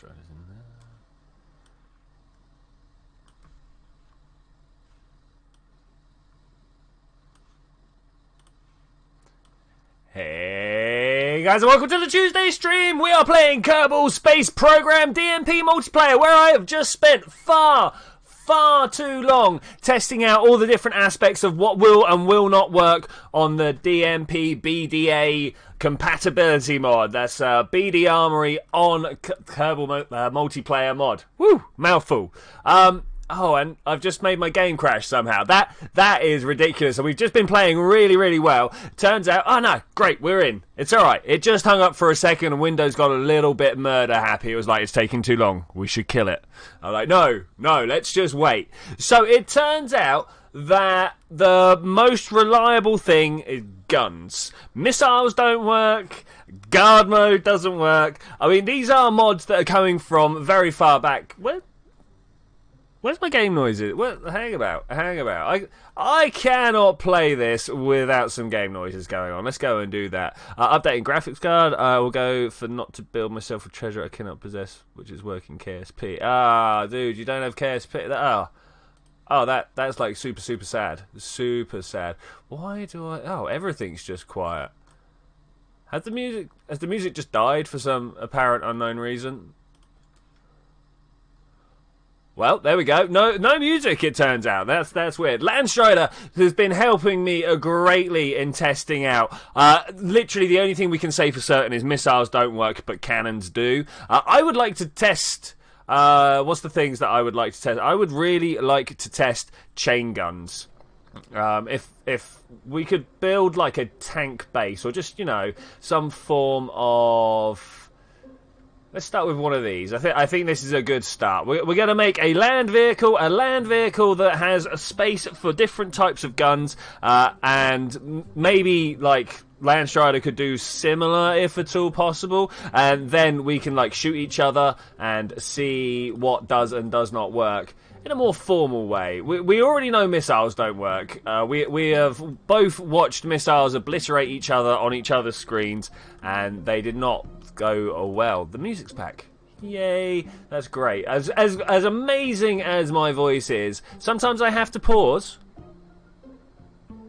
Strider's in there. Hey guys, and welcome to the Tuesday stream. We are playing Kerbal Space Program DMP multiplayer, where I have just spent far too long testing out all the different aspects of what will and will not work on the DMP BDA compatibility mod. That's BD Armory on Kerbal multiplayer mod. Woo, mouthful. Oh, and I've just made my game crash somehow. That is ridiculous. So we've just been playing really well. Turns out, oh no, great, we're in. It's alright. It just hung up for a second and Windows got a little bit murder happy. It was like, it's taking too long. We should kill it. I'm like, no, let's just wait. So it turns out that the most reliable thing is guns. Missiles don't work. Guard mode doesn't work. I mean, these are mods that are coming from very far back. Where's my game noises? Hang about. I cannot play this without some game noises going on. Let's go and do that. Updating graphics card. I will go for not to build myself a treasure I cannot possess, which is working KSP. Ah, dude, you don't have KSP. Oh, that's like super sad. Super sad. Why do I? Oh, everything's just quiet. Has the music just died for some apparent unknown reason? Well, there we go. No music, it turns out. That's weird. Landstrider has been helping me greatly in testing out. Literally, the only thing we can say for certain is missiles don't work, but cannons do. I would like to test... what's the things that I would like to test? I would really like to test chain guns. If we could build like a tank base, or just, you know, some form of... Let's start with one of these. I think this is a good start. We're going to make a land vehicle that has a space for different types of guns, and maybe like Landstrider could do similar if at all possible, and then we can like shoot each other and see what does and does not work in a more formal way. We already know missiles don't work. We have both watched missiles obliterate each other on each other's screens, and they did not go well. The music's back. Yay, that's great. As amazing as my voice is, sometimes I have to pause,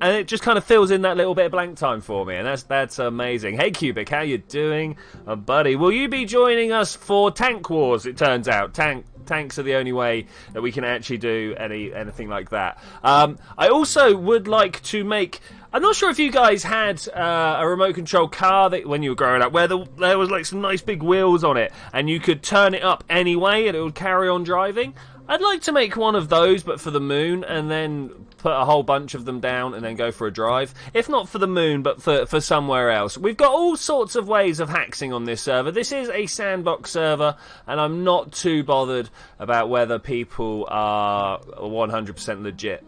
and it just kind of fills in that little bit of blank time for me, and that's amazing. Hey Cubic, how you doing, buddy? Will you be joining us for Tank Wars? It turns out tanks are the only way that we can actually do anything like that. I also would like to make... I'm not sure if you guys had a remote control car that when you were growing up, where there was like some nice big wheels on it, and you could turn it up anyway, and it would carry on driving. I'd like to make one of those, but for the moon, and then put a whole bunch of them down and then go for a drive. If not for the moon, but for somewhere else. We've got all sorts of ways of haxing on this server. This is a sandbox server, and I'm not too bothered about whether people are 100% legit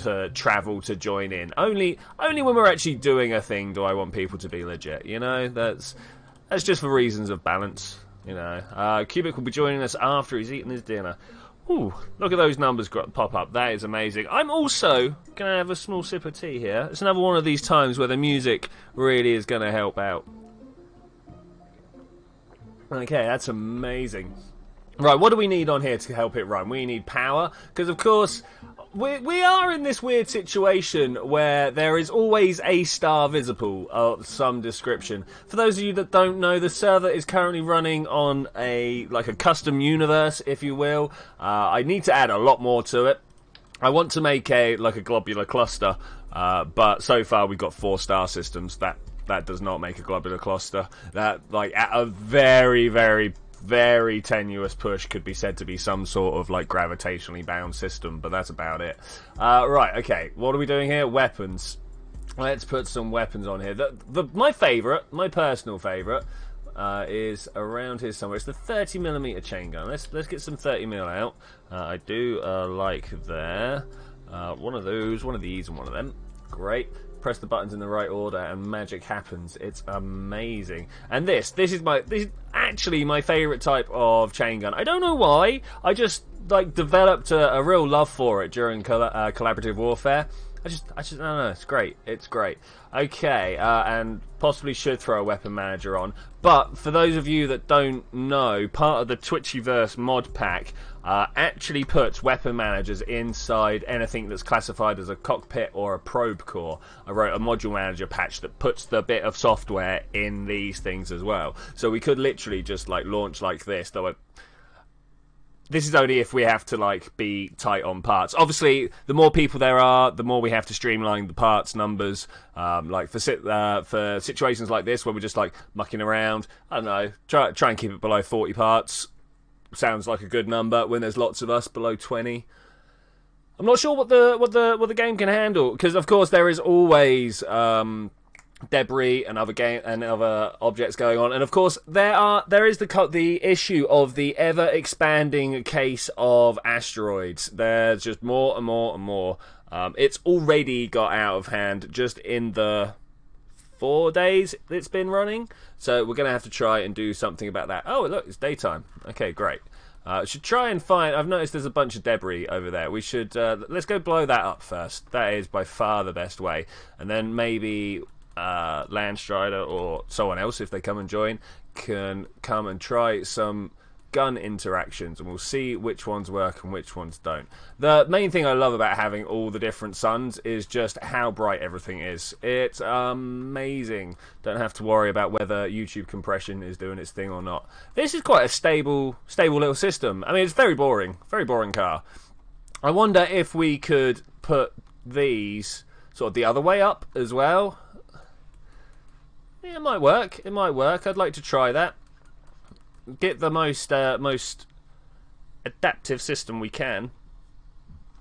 to travel to join in. Only when we're actually doing a thing do I want people to be legit, you know? That's just for reasons of balance, you know. Cubic will be joining us after he's eaten his dinner. Ooh, look at those numbers pop up. That is amazing. I'm also going to have a small sip of tea here. It's another one of these times where the music really is going to help out. Okay, that's amazing. Right, what do we need on here to help it run? We need power, because of course we are in this weird situation where there is always a star visible of some description. For those of you that don't know, the server is currently running on a custom universe, if you will. I need to add a lot more to it. I want to make a globular cluster, but so far we've got 4 star systems. That does not make a globular cluster. That, at a very tenuous push, could be said to be some sort of gravitationally bound system, but that's about it. Right, okay, what are we doing here? Weapons. Let's put some weapons on here. My personal favourite, is around here somewhere. It's the 30mm chain gun. Let's get some 30mm out. I do like there. One of those, one of these, and one of them. Great. Press the buttons in the right order and magic happens. It's amazing. And this is actually my favourite type of chain gun. I don't know why. I just developed a real love for it during collaborative warfare. I just, no, it's great. It's great. Okay, and possibly should throw a weapon manager on. But for those of you that don't know, part of the Twitchiverse mod pack actually puts weapon managers inside anything that's classified as a cockpit or a probe core. I wrote a module manager patch that puts the bit of software in these things as well. So we could literally just like launch like this, though. This is only if we have to like be tight on parts. Obviously, the more people there are, the more we have to streamline the parts numbers. Like for situations like this where we're just like mucking around, I don't know, try and keep it below 40 parts. Sounds like a good number when there's lots of us below 20. I'm not sure what the game can handle, because of course there is always debris and other objects going on, and of course there is the issue of the ever expanding case of asteroids. There's just more and more and more. It's already got out of hand just in the 4 days it's been running, so we're gonna have to try and do something about that. Oh look, it's daytime. Okay, great. Should try and find... I've noticed there's a bunch of debris over there. We should let's go blow that up first. That is by far the best way, and then maybe Landstrider or someone else, if they come and join, can come and try some gun interactions, and we'll see which ones work and which ones don't. The main thing I love about having all the different suns is just how bright everything is. It's amazing. Don't have to worry about whether YouTube compression is doing its thing or not. This is quite a stable little system. I mean, it's very boring car. I wonder if we could put these sort of the other way up as well. Yeah, it might work. It might work. I'd like to try that. Get the most adaptive system we can.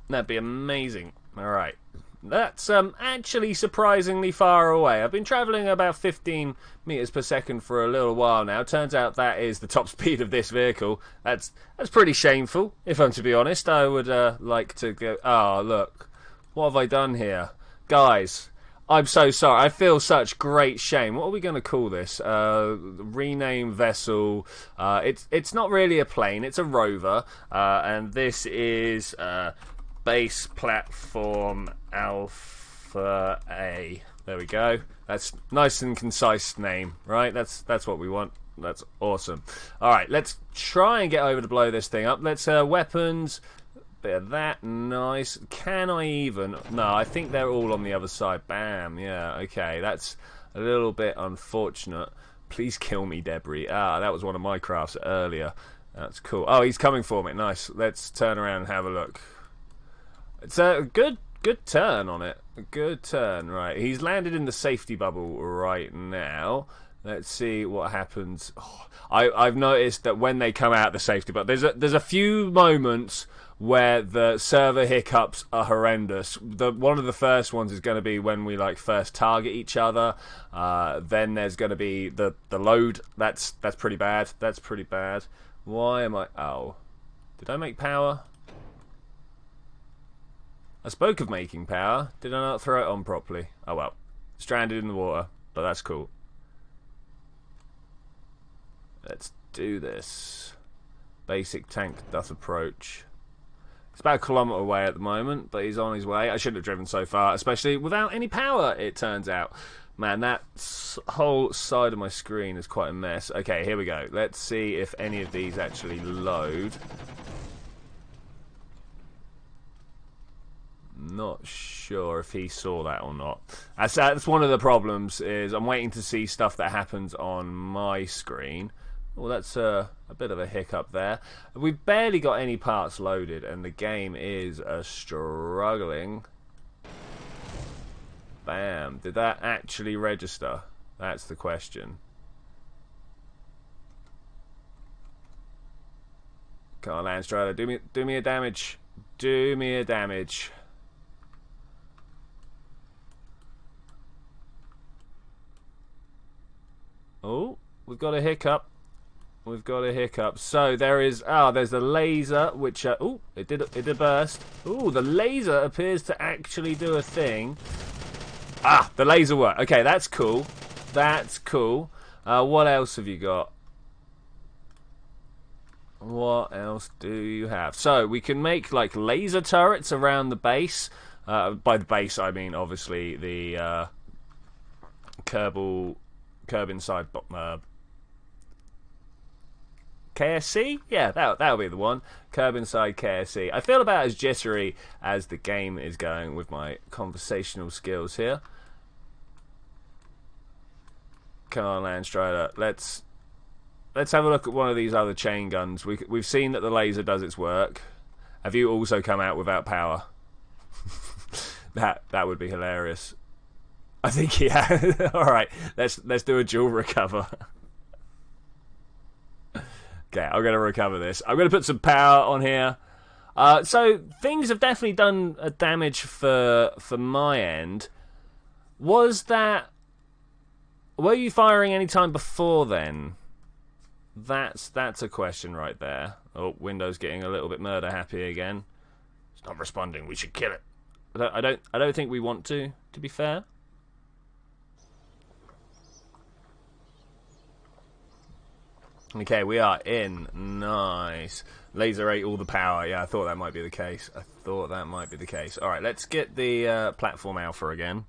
That'd be amazing. Alright. That's actually surprisingly far away. I've been travelling about 15 meters per second for a little while now. Turns out that is the top speed of this vehicle. That's pretty shameful, if I'm to be honest. I would like to go... Oh, look. What have I done here? Guys... I'm so sorry. I feel such great shame. What are we going to call this? Rename vessel. It's not really a plane. It's a rover. And this is base platform Alpha A. There we go. That's nice and concise name, right? That's what we want. That's awesome. All right, let's try and get over to blow this thing up. Let's weapons. Bit of that, nice. Can I even... No, I think they're all on the other side. Bam, yeah, okay. That's a little bit unfortunate. Please kill me, debris. Ah, that was one of my crafts earlier. That's cool. Oh, he's coming for me. Nice. Let's turn around and have a look. It's a good turn on it. A good turn, right. He's landed in the safety bubble right now. Let's see what happens. Oh, I've noticed that when they come out the safety bubble, there's a few moments where the server hiccups are horrendous. One of the first ones is going to be when we like first target each other. Then there's going to be the load. That's pretty bad. That's pretty bad. Why am I... Oh. Did I make power? I spoke of making power. Did I not throw it on properly? Oh well. Stranded in the water. But that's cool. Let's do this. Basic tank doth approach. It's about a kilometre away at the moment, but he's on his way. I shouldn't have driven so far, especially without any power, it turns out. Man, that whole side of my screen is quite a mess. Okay, here we go. Let's see if any of these actually load. Not sure if he saw that or not. That's one of the problems, is I'm waiting to see stuff that happens on my screen. Well, that's a bit of a hiccup there. We've barely got any parts loaded, and the game is struggling. Bam. Did that actually register? That's the question. Come on, Landstrider, do me a damage. Do me a damage. Oh, we've got a hiccup. We've got a hiccup. So there is... Oh, there's the laser, which... oh, it did a burst. Oh, the laser appears to actually do a thing. Ah, the laser worked. Okay, that's cool. That's cool. What else have you got? What else do you have? So, we can make, like, laser turrets around the base. By the base, I mean obviously the Kerbal inside KSC? Yeah, that'll be the one. Curb inside KSC. I feel about as jittery as the game is going with my conversational skills here. Come on, Landstrider. Let's have a look at one of these other chain guns. We've seen that the laser does its work. Have you also come out without power? That would be hilarious. I think yeah. All right, let's do a dual recover. Okay, I'm going to recover this. I'm going to put some power on here. So things have definitely done a damage for my end. Were you firing any time before then? That's a question right there. Oh, Windows getting a little bit murder happy again. It's not responding. We should kill it. I don't think we want to be fair. Okay, we are in. Nice. Laser ate all the power. Yeah, I thought that might be the case. Alright, let's get the platform alpha again.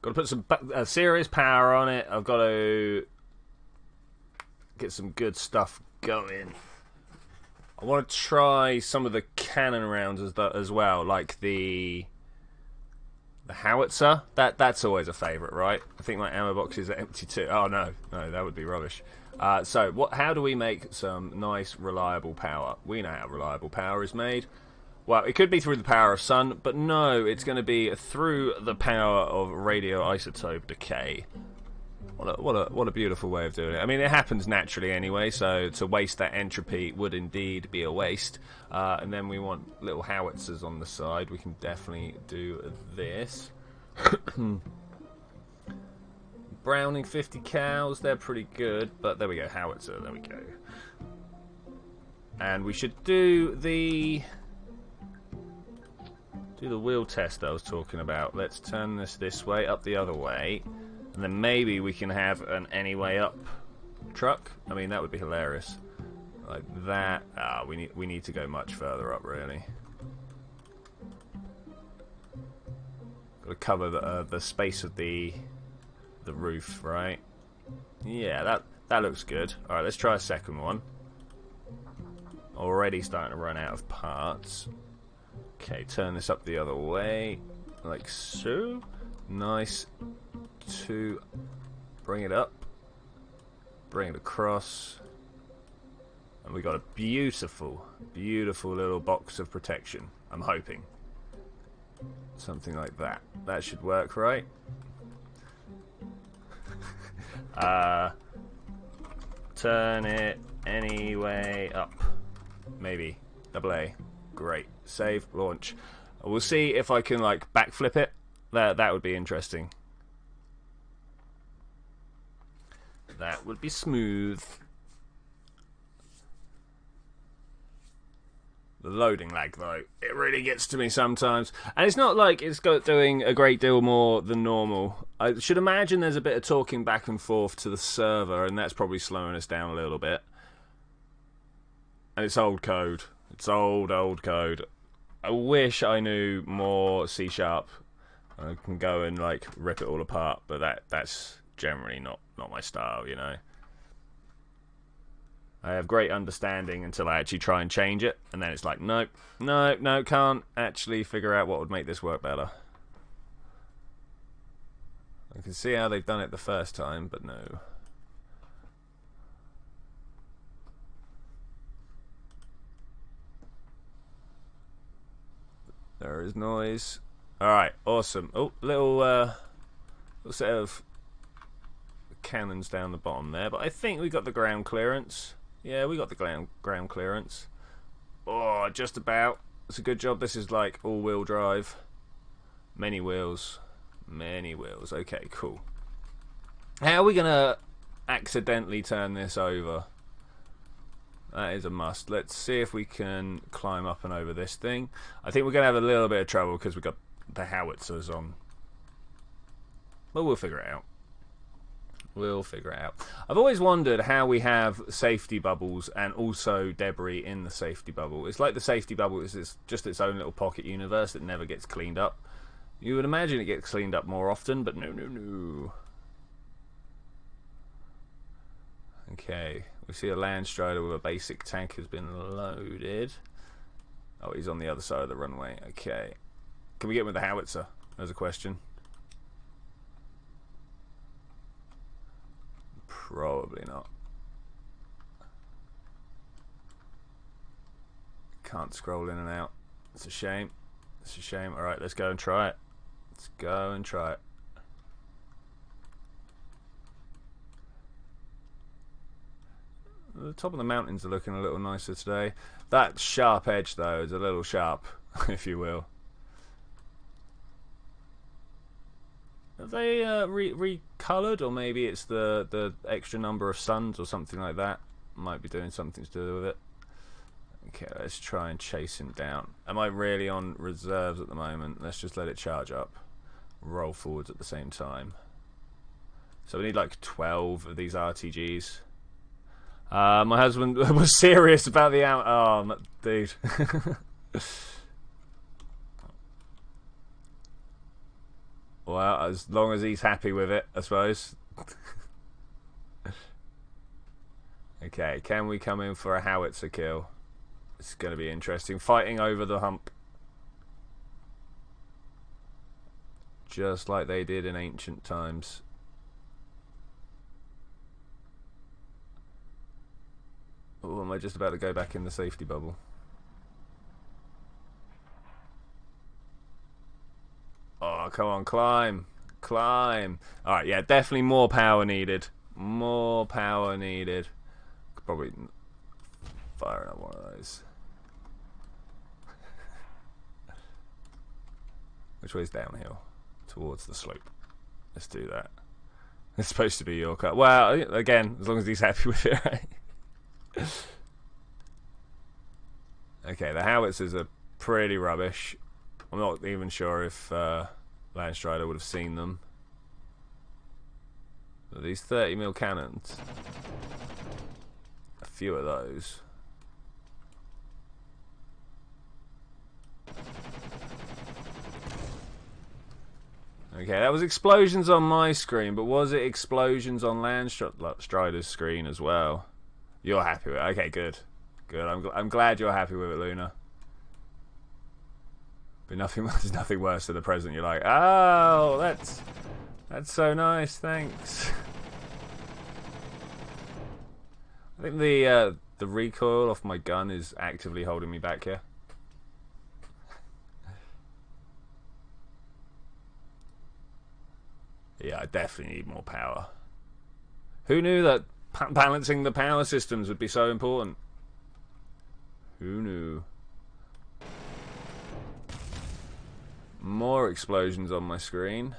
Got to put some serious power on it. I've got to get some good stuff going. I want to try some of the cannon rounds as well, like the howitzer. That's always a favourite, right? I think my ammo boxes are empty too. Oh no, that would be rubbish. So how do we make some nice reliable power? We know how reliable power is made. Well, it could be through the power of sun, but no, it's going to be through the power of radioisotope decay. What a beautiful way of doing it. I mean, it happens naturally anyway, so to waste that entropy would indeed be a waste. And then we want little howitzers on the side. We can definitely do this. Browning 50 cows, they're pretty good, but there we go, howitzer, there we go. And we should do the wheel test I was talking about. Let's turn this way, up the other way. And then maybe we can have an anyway up truck. I mean, that would be hilarious. Like that. We need to go much further up, really. Got to cover the space of the roof, right? Yeah, that looks good. All right, let's try a second one. Already starting to run out of parts. Okay, turn this up the other way, like so. Nice. To bring it up, bring it across, and we got a beautiful little box of protection. I'm hoping something like that. That should work, right? Turn it anyway up. Maybe double A. Great. Save. Launch. We'll see if I can like backflip it. That would be interesting. That would be smooth. The loading lag, though, it really gets to me sometimes. And it's not like it's doing a great deal more than normal. I should imagine there's a bit of talking back and forth to the server, and that's probably slowing us down a little bit. And it's old code. It's old code. I wish I knew more C#. I can go and like rip it all apart, but that's generally not my style, you know. I have great understanding until I actually try and change it, and then it's like, nope, no, can't actually figure out what would make this work better. I can see how they've done it the first time, but no. There is noise. Alright, awesome. Oh, little set of cannons down the bottom there, but I think we got the ground clearance. Yeah, we got the ground clearance. Oh, just about. It's a good job this is like all-wheel drive. Many wheels. Okay, cool. How are we gonna accidentally turn this over? That is a must. Let's see if we can climb up and over this thing. I think we're gonna have a little bit of trouble because we've got the howitzers on. But we'll figure it out. We'll figure it out. I've always wondered how we have safety bubbles and also debris in the safety bubble. It's like the safety bubble is just its own little pocket universe that never gets cleaned up. You would imagine it gets cleaned up more often, but no, no, no. Okay, we see a land strider with a basic tank has been loaded. Oh, he's on the other side of the runway. Okay. Can we get him with the howitzer? There's a question. Probably not. Can't scroll in and out. It's a shame. It's a shame. Alright, let's go and try it. Let's go and try it. The top of the mountains are looking a little nicer today. That sharp edge, though, is a little sharp, if you will. Have they recoloured, or maybe it's the extra number of suns or something like that? Might be doing something to do with it. Okay, let's try and chase him down. Am I really on reserves at the moment? Let's just let it charge up. Roll forwards at the same time. So we need like 12 of these RTGs. My husband was serious about the out. Oh, dude. Well, as long as he's happy with it, I suppose. Okay, can we come in for a howitzer kill? It's going to be interesting. Fighting over the hump. Just like they did in ancient times. Oh, am I just about to go back in the safety bubble? Oh, come on, climb. Climb. Alright, yeah, definitely more power needed. More power needed. Could probably fire up one of those. Which way's downhill? Towards the slope. Let's do that. It's supposed to be your cut. Well, again, as long as he's happy with it, right? Okay, the howitzers are pretty rubbish. I'm not even sure if Landstrider would have seen them. But these 30mm cannons, a few of those. Okay, that was explosions on my screen, but was it explosions on Landstrider's screen as well? You're happy with it? Okay, good. Good, I'm glad you're happy with it, Luna. But there's nothing worse than the present. You're like, oh, that's so nice, thanks. I think the recoil off my gun is actively holding me back here. Yeah, I definitely need more power. Who knew that balancing the power systems would be so important? Who knew? More explosions on my screen.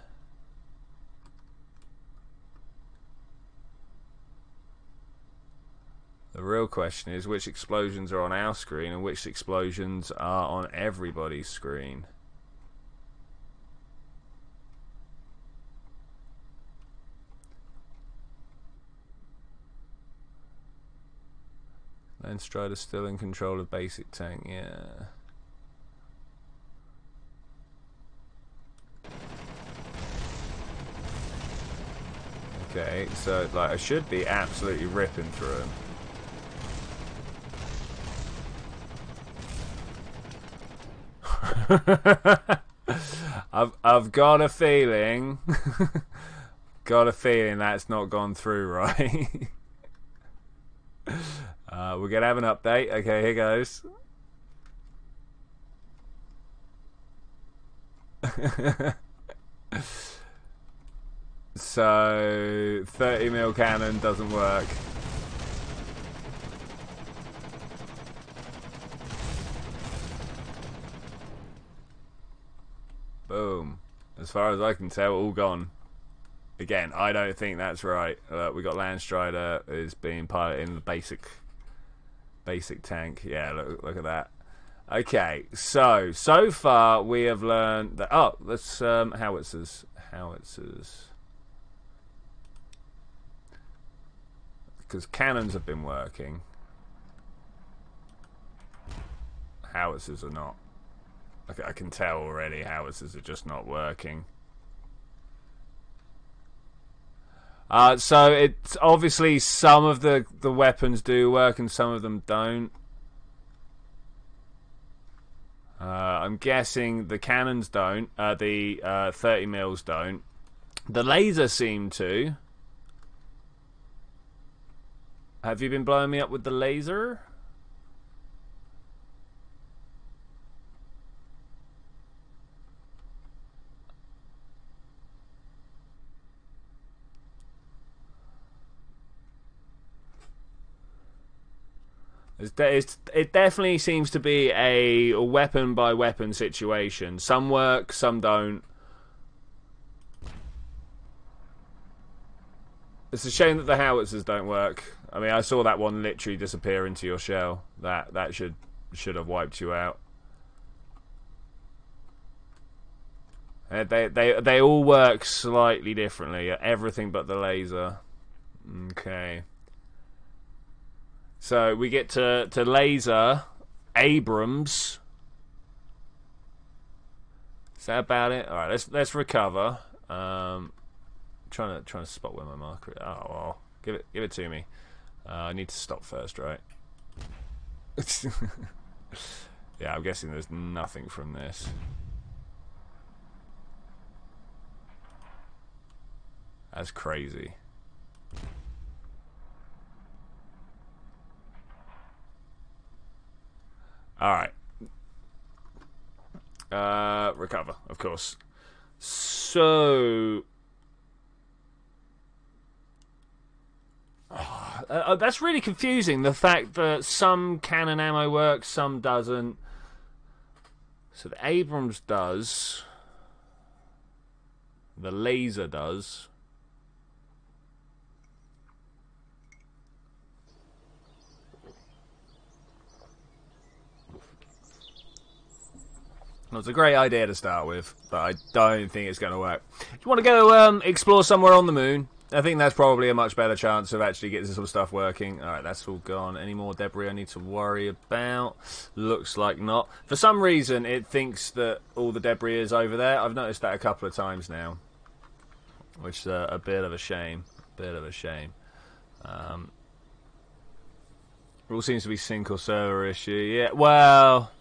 The real question is which explosions are on our screen and which explosions are on everybody's screen. Landstrider's still in control of basic tank, yeah. Okay, so like I should be absolutely ripping through him. I've got a feeling that's not gone through right. We're gonna have an update. Okay, here goes. So 30mm cannon doesn't work. Boom. As far as I can tell, all gone. Again, I don't think that's right. We got Landstrider is being piloted in the basic tank. Yeah, look at that. Okay, so far we have learned that. Oh, let's howitzers. because cannons have been working. Howitzers are not. I can tell already howitzers are just not working. So it's obviously some of the weapons do work and some of them don't. I'm guessing the cannons don't. The 30 mils don't. The laser seem to. Have you been blowing me up with the laser? It definitely seems to be a weapon by weapon situation. Some work, some don't. It's a shame that the howitzers don't work. I mean, I saw that one literally disappear into your shell. That should have wiped you out. They all work slightly differently. Everything but the laser. Okay. So we get to laser Abrams. Is that about it? All right, let's recover. Trying to spot where my marker is. Oh well, give it to me. I need to stop first, right? Yeah, I'm guessing there's nothing from this. That's crazy. Alright. Recover, of course. So... that's really confusing, the fact that some cannon ammo works, some doesn't. So the Abrams does. The laser does. It was a great idea to start with, but I don't think it's going to work. You want to go explore somewhere on the moon? I think that's probably a much better chance of actually getting some stuff working. Alright, that's all gone. Any more debris I need to worry about? Looks like not. For some reason, it thinks that all the debris is over there. I've noticed that a couple of times now, which is a bit of a shame. All seems to be sync or server issue. Yeah, well...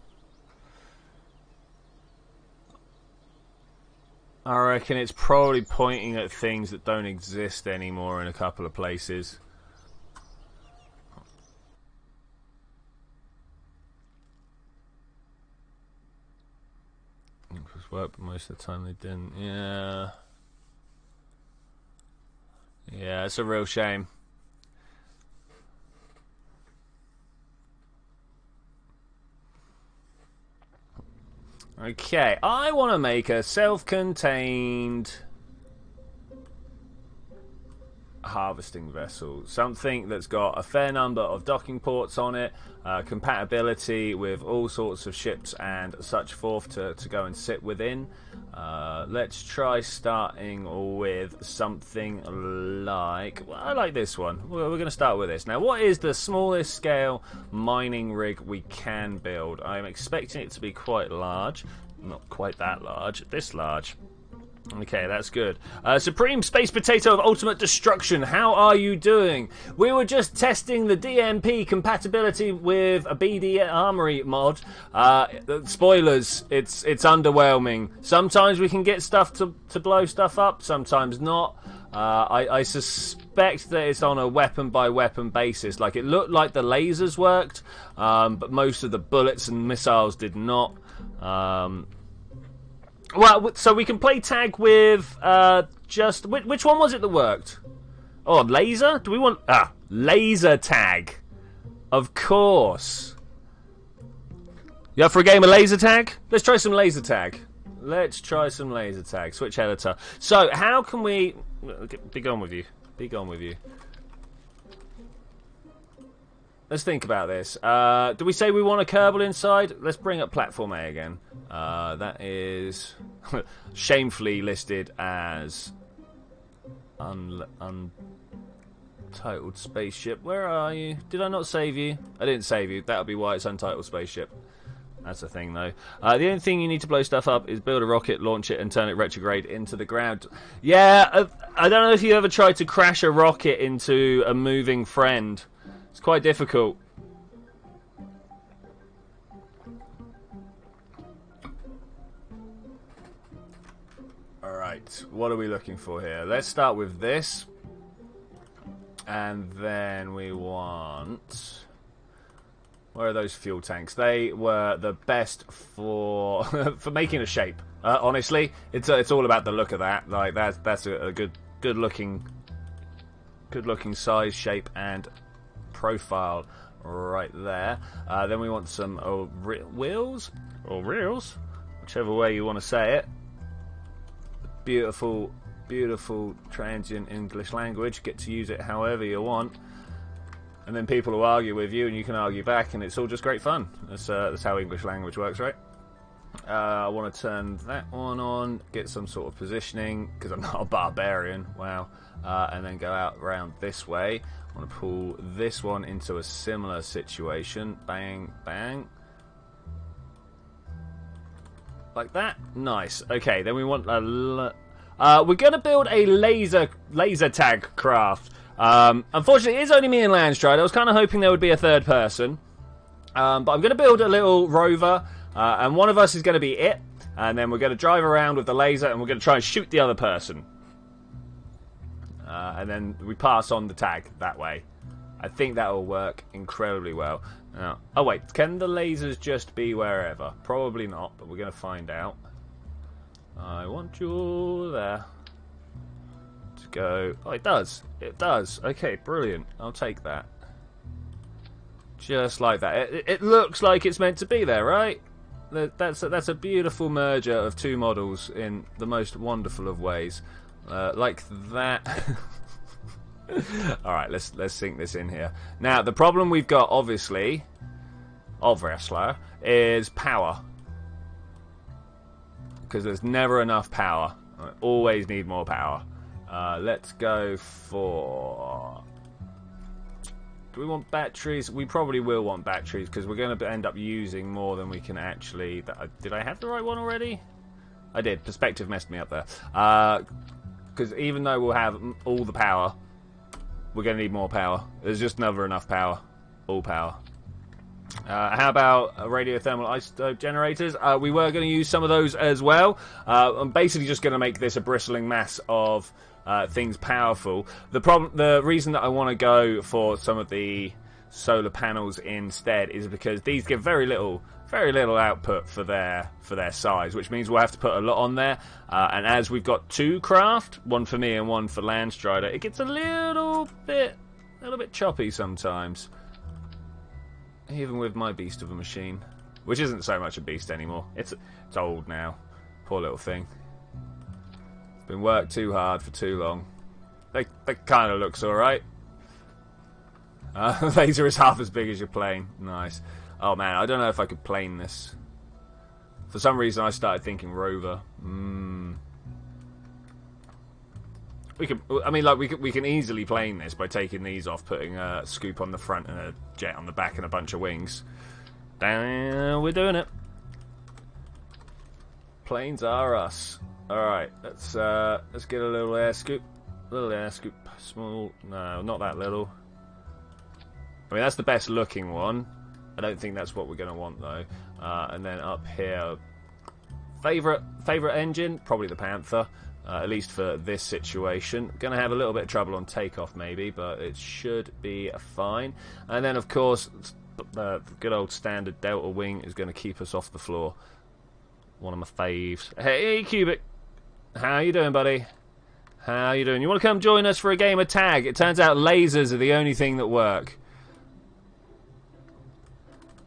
I reckon it's probably pointing at things that don't exist anymore in a couple of places. It was work, but most of the time they didn't. Yeah. Yeah, it's a real shame. Okay, I want to make a self-contained harvesting vessel. Something that's got a fair number of docking ports on it, compatibility with all sorts of ships and such forth to go and sit within. Let's try starting with something like... Well, I like this one. We're going to start with this. Now, what is the smallest scale mining rig we can build? I'm expecting it to be quite large. Not quite that large. This large. Okay, that's good. Supreme Space Potato of Ultimate Destruction, how are you doing? We were just testing the DMP compatibility with a BD Armory mod. Spoilers, it's underwhelming. Sometimes we can get stuff to blow stuff up, sometimes not. I suspect that it's on a weapon by weapon basis. Like, it looked like the lasers worked, but most of the bullets and missiles did not. Well, so we can play tag with just... Which one was it that worked? Oh, laser? Do we want... laser tag. Of course. You up for a game of laser tag? Let's try some laser tag. Switch editor. So, how can we... Be gone with you. Let's think about this. Do we say we want a Kerbal inside? Let's bring up platform A again. That is shamefully listed as Untitled spaceship. Where are you? Did I not save you? I didn't save you. That would be why it's untitled spaceship. That's the thing, though. The only thing you need to blow stuff up is build a rocket, launch it, and turn it retrograde into the ground. Yeah, I don't know if you ever tried to crash a rocket into a moving friend. It's quite difficult. Alright, what are we looking for here? Let's start with this. And then we want... Where are those fuel tanks? They were the best for for making a shape. Honestly, it's all about the look of that. Like that's a good looking size, shape, and profile right there. Then we want some wheels or reels, whichever way you want to say it. Beautiful, beautiful transient English language. Get to use it however you want. And then people will argue with you, and you can argue back, and it's all just great fun. That's how English language works, right? I want to turn that one on, get some sort of positioning, because I'm not a barbarian. Wow. And then go out around this way. I want to pull this one into a similar situation. Bang, bang. Like that. Nice. Okay, then we want a... we're going to build a laser tag craft. Unfortunately, it's only me and Landstride. I was kind of hoping there would be a third person. But I'm going to build a little rover, and one of us is going to be it. And then we're going to drive around with the laser, and we're going to try and shoot the other person. And then we pass on the tag that way. I think that will work incredibly well. Now, oh wait, can the lasers just be wherever? Probably not, but we're going to find out. I want you there. Go. Oh, it does. It does. Okay, brilliant. I'll take that. Just like that. It looks like it's meant to be there, right? That's a beautiful merger of two models in the most wonderful of ways. Like that. All right, let's sink this in here. Now, the problem we've got, obviously, is power. Because there's never enough power. I always need more power. Let's go for... Do we want batteries? We probably will want batteries because we're going to end up using more than we can actually... Did I have the right one already? I did. Perspective messed me up there. Because even though we'll have all the power, we're going to need more power. There's just never enough power. All power. How about radiothermal isotope generators? We were going to use some of those as well. I'm basically just going to make this a bristling mass of things powerful. The reason that I want to go for some of the solar panels instead is because these give very little output for their size, which means we'll have to put a lot on there. And as we've got two craft, one for me and one for Landstrider, it gets a little bit choppy sometimes. Even with my beast of a machine, which isn't so much a beast anymore. It's old now. Poor little thing. It's been worked too hard for too long. That kind of looks alright. Laser is half as big as your plane. Nice. Oh man, I don't know if I could plane this. For some reason I started thinking rover. We can easily plane this by taking these off, putting a scoop on the front and a jet on the back and a bunch of wings. Damn, we're doing it. Planes are us. All right, let's get a little air scoop. Little air scoop, small. No, not that little. I mean, that's the best looking one. I don't think that's what we're going to want though. And then up here, favorite engine, probably the Panther. At least for this situation. Going to have a little bit of trouble on takeoff maybe, but it should be fine. And then, of course, the good old standard Delta Wing is going to keep us off the floor. One of my faves. Hey, Cubic. How you doing, buddy? How you doing? You want to come join us for a game of tag? It turns out lasers are the only thing that work.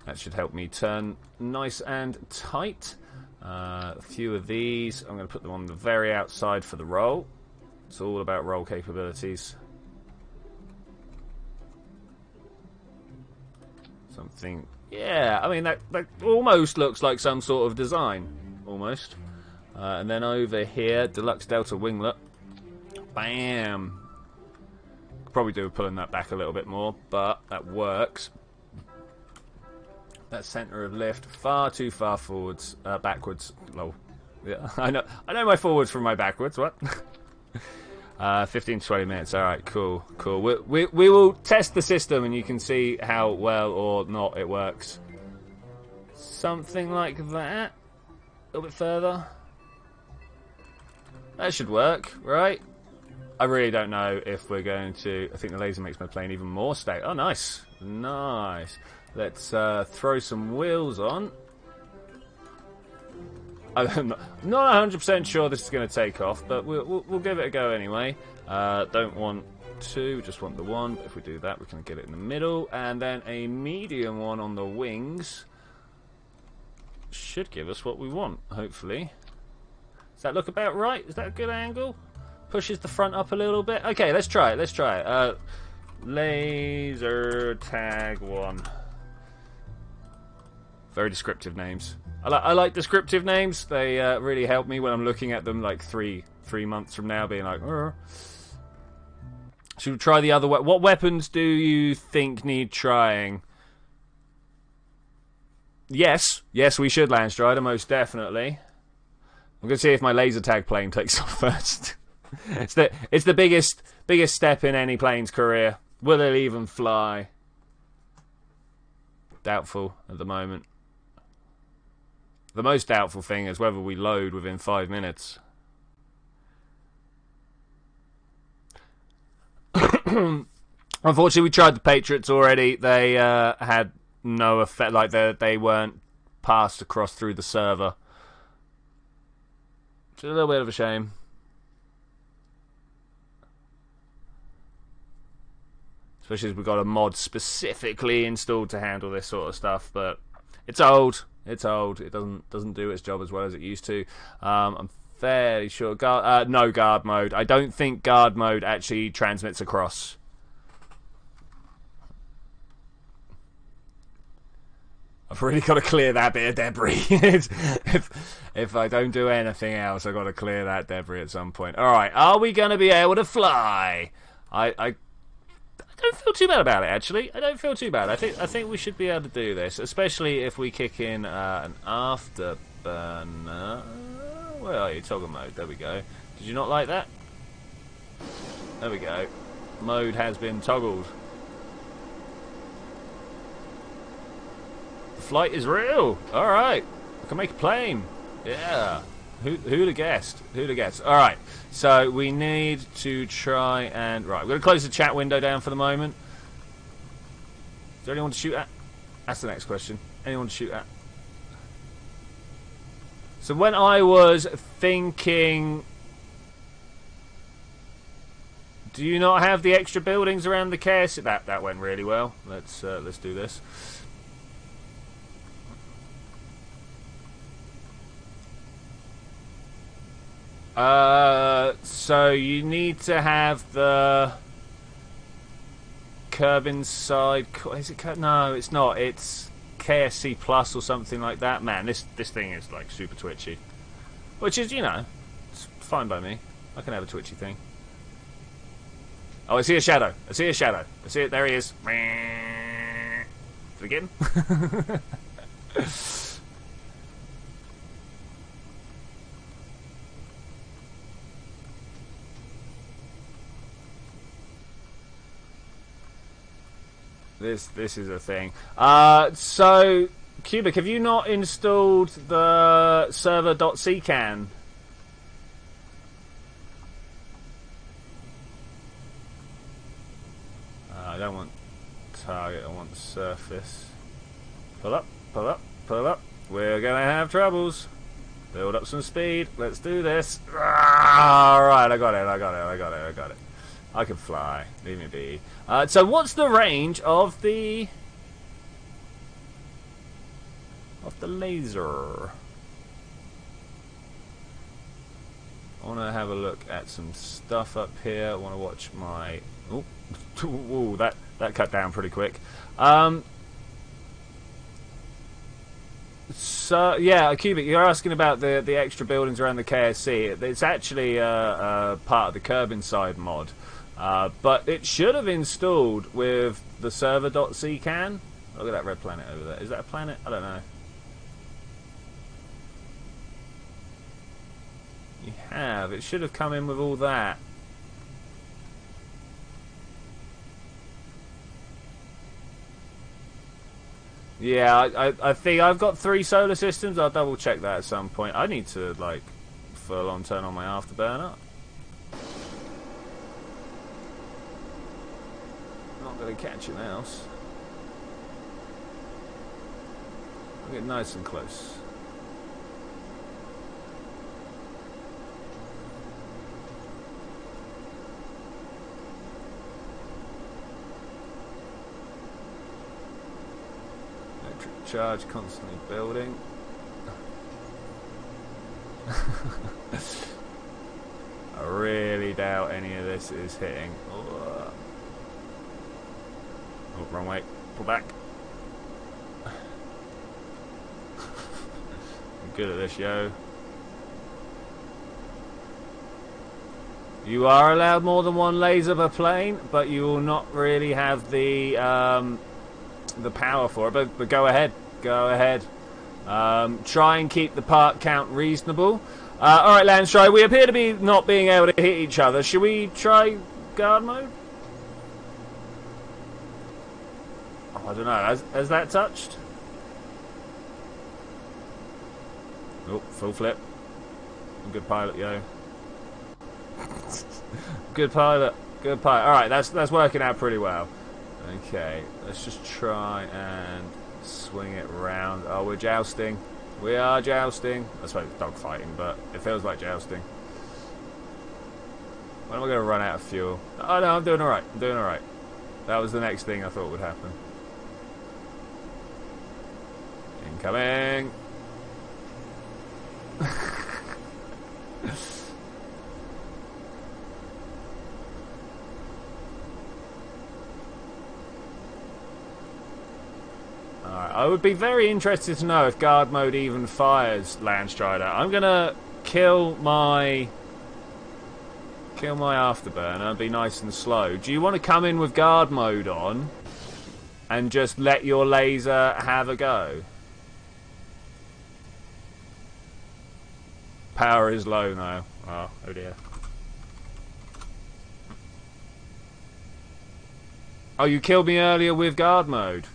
That should help me turn nice and tight. A few of these. I'm going to put them on the very outside for the roll. It's all about roll capabilities. Something. Yeah, I mean, that almost looks like some sort of design. Almost. And then over here, Deluxe Delta Winglet. Bam! Could probably do with pulling that back a little bit more, but that works. That centre of lift far too far forwards, backwards. Lol. Yeah, I know my forwards from my backwards. What? 15 to 20 minutes. All right, cool. We will test the system, and you can see how well or not it works. Something like that. A little bit further. That should work, right? I really don't know if we're going to... I think the laser makes my plane even more stable. Oh, nice. Nice. Let's throw some wheels on. I'm not 100% sure this is going to take off, but we'll give it a go anyway. Don't want two, just want the one. But if we do that, we can get it in the middle. And then a medium one on the wings. Should give us what we want, hopefully. Does that look about right? Is that a good angle? Pushes the front up a little bit. Okay, let's try it. Laser tag 1. Very descriptive names. I like descriptive names. They really help me when I'm looking at them like three months from now, being like, Arr. Should we try the other way? What weapons do you think need trying? Yes, we should, Landstrider, most definitely. I'm going to see if my laser tag plane takes off first. it's the biggest step in any plane's career. Will it even fly? Doubtful at the moment. The most doubtful thing is whether we load within 5 minutes. Unfortunately, we tried the Patriots already. They had no effect. Like they weren't passed across through the server. It's a little bit of a shame. Especially as we've got a mod specifically installed to handle this sort of stuff. But it's old. It's old. It doesn't do its job as well as it used to. I'm fairly sure. No guard mode. I don't think guard mode actually transmits across. I've really got to clear that bit of debris. if I don't do anything else, I've got to clear that debris at some point. All right. Are we going to be able to fly? I don't feel too bad about it, actually. I don't feel too bad. I think we should be able to do this, especially if we kick in an afterburner. Where are you? Toggle mode. There we go. Did you not like that? There we go. Mode has been toggled. The flight is real. All right. I can make a plane. Yeah. Who'd have guessed? Who'd have guessed? All right. So we need to try and... Right, we're going to close the chat window down for the moment. Is there anyone to shoot at? That's the next question. Anyone to shoot at? So when I was thinking... Do you not have the extra buildings around the KS? That went really well. Let's do this. So you need to have the curb inside. Is it? No, it's not. It's KSC Plus or something like that. Man, this thing is like super twitchy, which is, you know, it's fine by me. I can have a twitchy thing. Oh, I see a shadow. I see a shadow. I see it. There he is. Did I get him? This is a thing. So, Cubic, have you not installed the server.ccan? I don't want target, I want surface. Pull up, pull up, pull up. We're gonna have troubles. Build up some speed. Let's do this. Alright, I got it. I can fly. Leave me be. So what's the range of the laser? I want to have a look at some stuff up here. I want to watch my... Oh, ooh, that cut down pretty quick. So yeah, Cubic, you're asking about the extra buildings around the KSC. It's actually part of the curb inside mod. But it should have installed with the server.ccan. Look at that red planet over there. Is that a planet? I don't know. You have. It should have come in with all that. Yeah, I think I've got 3 solar systems. I'll double check that at some point. I need to, like, full on turn on my afterburner. Not going to catch an else. I'll get nice and close. Electric charge constantly building. I really doubt any of this is hitting. Oh, wrong way. Pull back. I'm good at this, yo. You are allowed more than 1 laser per plane, but you will not really have the power for it. But go ahead. Go ahead. Try and keep the part count reasonable. Alright, Landstry, we appear to be not being able to hit each other. Should we try guard mode? Oh, I don't know. Has that touched? Oh, full flip. Good pilot, yo. Good pilot. Good pilot. Alright, that's working out pretty well. Okay, let's just try and swing it round. Oh, we're jousting. We are jousting. I suppose it's dogfighting, but it feels like jousting. When am I going to run out of fuel? Oh no, I'm doing alright. I'm doing alright. That was the next thing I thought would happen. Incoming! I would be very interested to know if guard mode even fires Landstrider. I'm gonna kill my afterburner and be nice and slow. Do you want to come in with guard mode on and just let your laser have a go? Power is low now. Oh dear. Oh, you killed me earlier with guard mode.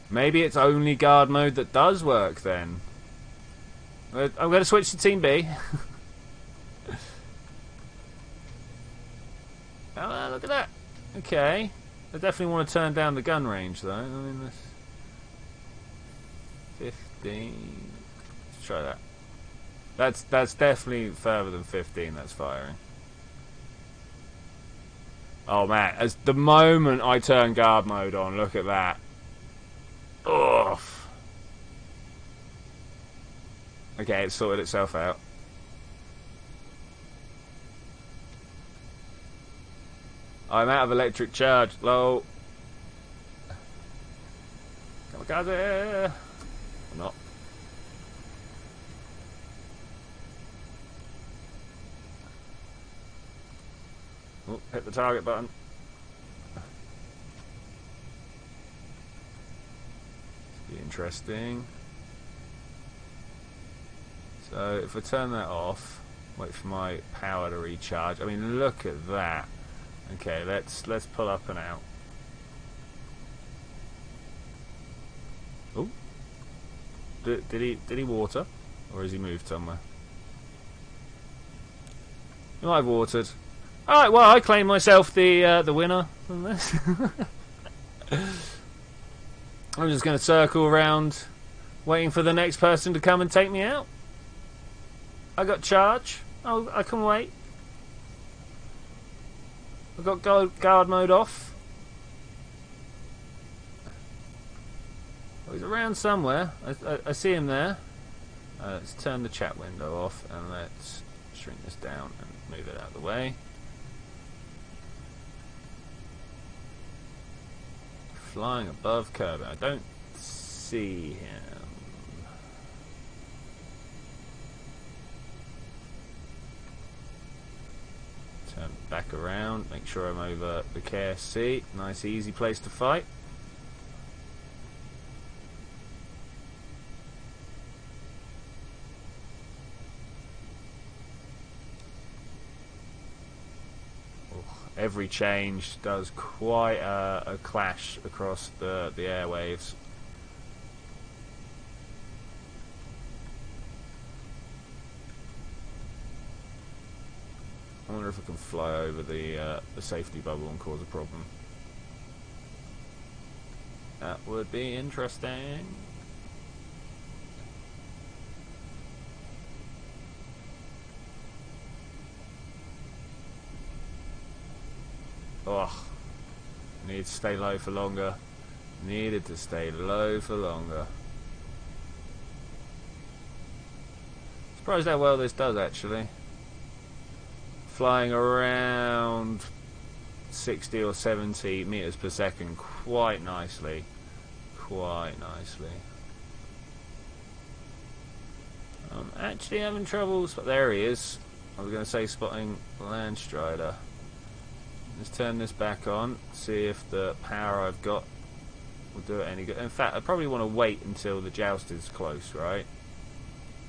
Maybe it's only guard mode that does work then. I'm going to switch to Team B. Oh, look at that. Okay. I definitely want to turn down the gun range though. I mean, that's 15. Let's try that. That's definitely further than 15 that's firing. Oh man, as the moment I turn guard mode on, look at that. Ugh. Okay, it sorted itself out. I'm out of electric charge. Low. Kamikaze. I'm not. Oh, hit the target button. Be interesting. So if I turn that off, wait for my power to recharge. I mean, look at that. Okay, let's pull up and out. Oh, did he water, or has he moved somewhere? He might have watered. Alright, well, I claim myself the winner from this. I'm just going to circle around, waiting for the next person to come and take me out. I got charge. Oh, I can wait. I've got guard mode off. Oh, he's around somewhere. I see him there. Let's turn the chat window off and let's shrink this down and move it out of the way. Flying above Kerbal. I don't see him. Turn back around, make sure I'm over the KSC. Nice easy place to fight. Every change does quite a clash across the airwaves. I wonder if I can fly over the safety bubble and cause a problem. That would be interesting. Oh, need to stay low for longer. Needed to stay low for longer. Surprised how well this does actually. Flying around 60 or 70 meters per second quite nicely. Quite nicely. I'm actually having trouble. There he is. I was going to say spotting Land Strider. Let's turn this back on, see if the power I've got will do it any good. In fact, I probably want to wait until the joust is close, right?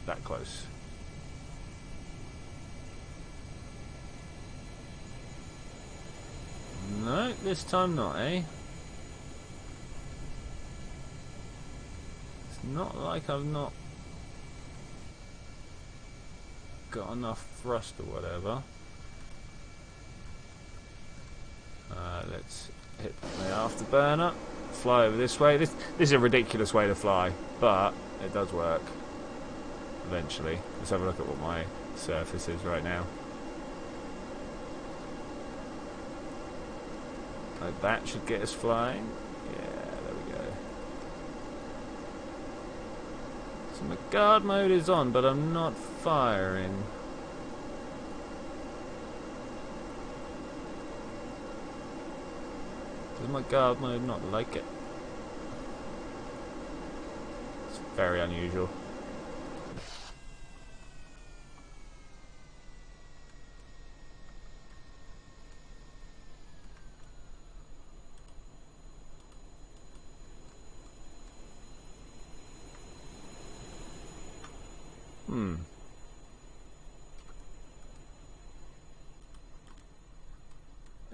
That close. No, this time not, eh? It's not like I've not got enough thrust or whatever. Let's hit the afterburner, fly over this way. This is a ridiculous way to fly, but it does work eventually. Let's have a look at what my surface is right now. Like that should get us flying. Yeah, there we go. So my guard mode is on, but I'm not firing. Does my guard mode not like it? It's very unusual.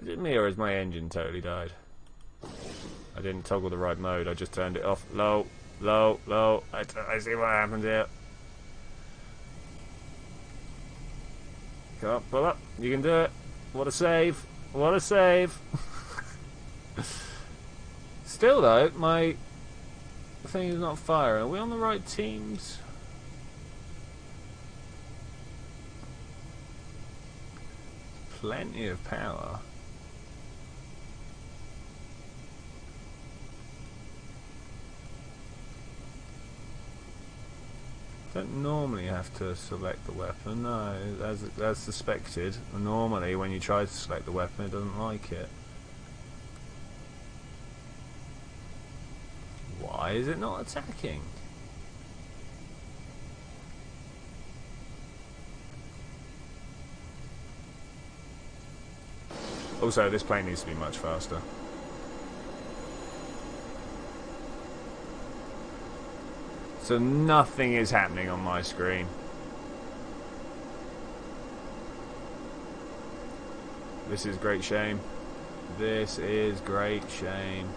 Is it me or has my engine totally died? I didn't toggle the right mode, I just turned it off. Low, low, low. I see what happened here. Come on, pull up. You can do it. What a save. What a save. Still though, my thing is not firing. Are we on the right teams? Plenty of power. Don't normally have to select the weapon, no, as suspected. Normally when you try to select the weapon it doesn't like it. Why is it not attacking? Also, this plane needs to be much faster. So nothing is happening on my screen. This is great shame. This is great shame.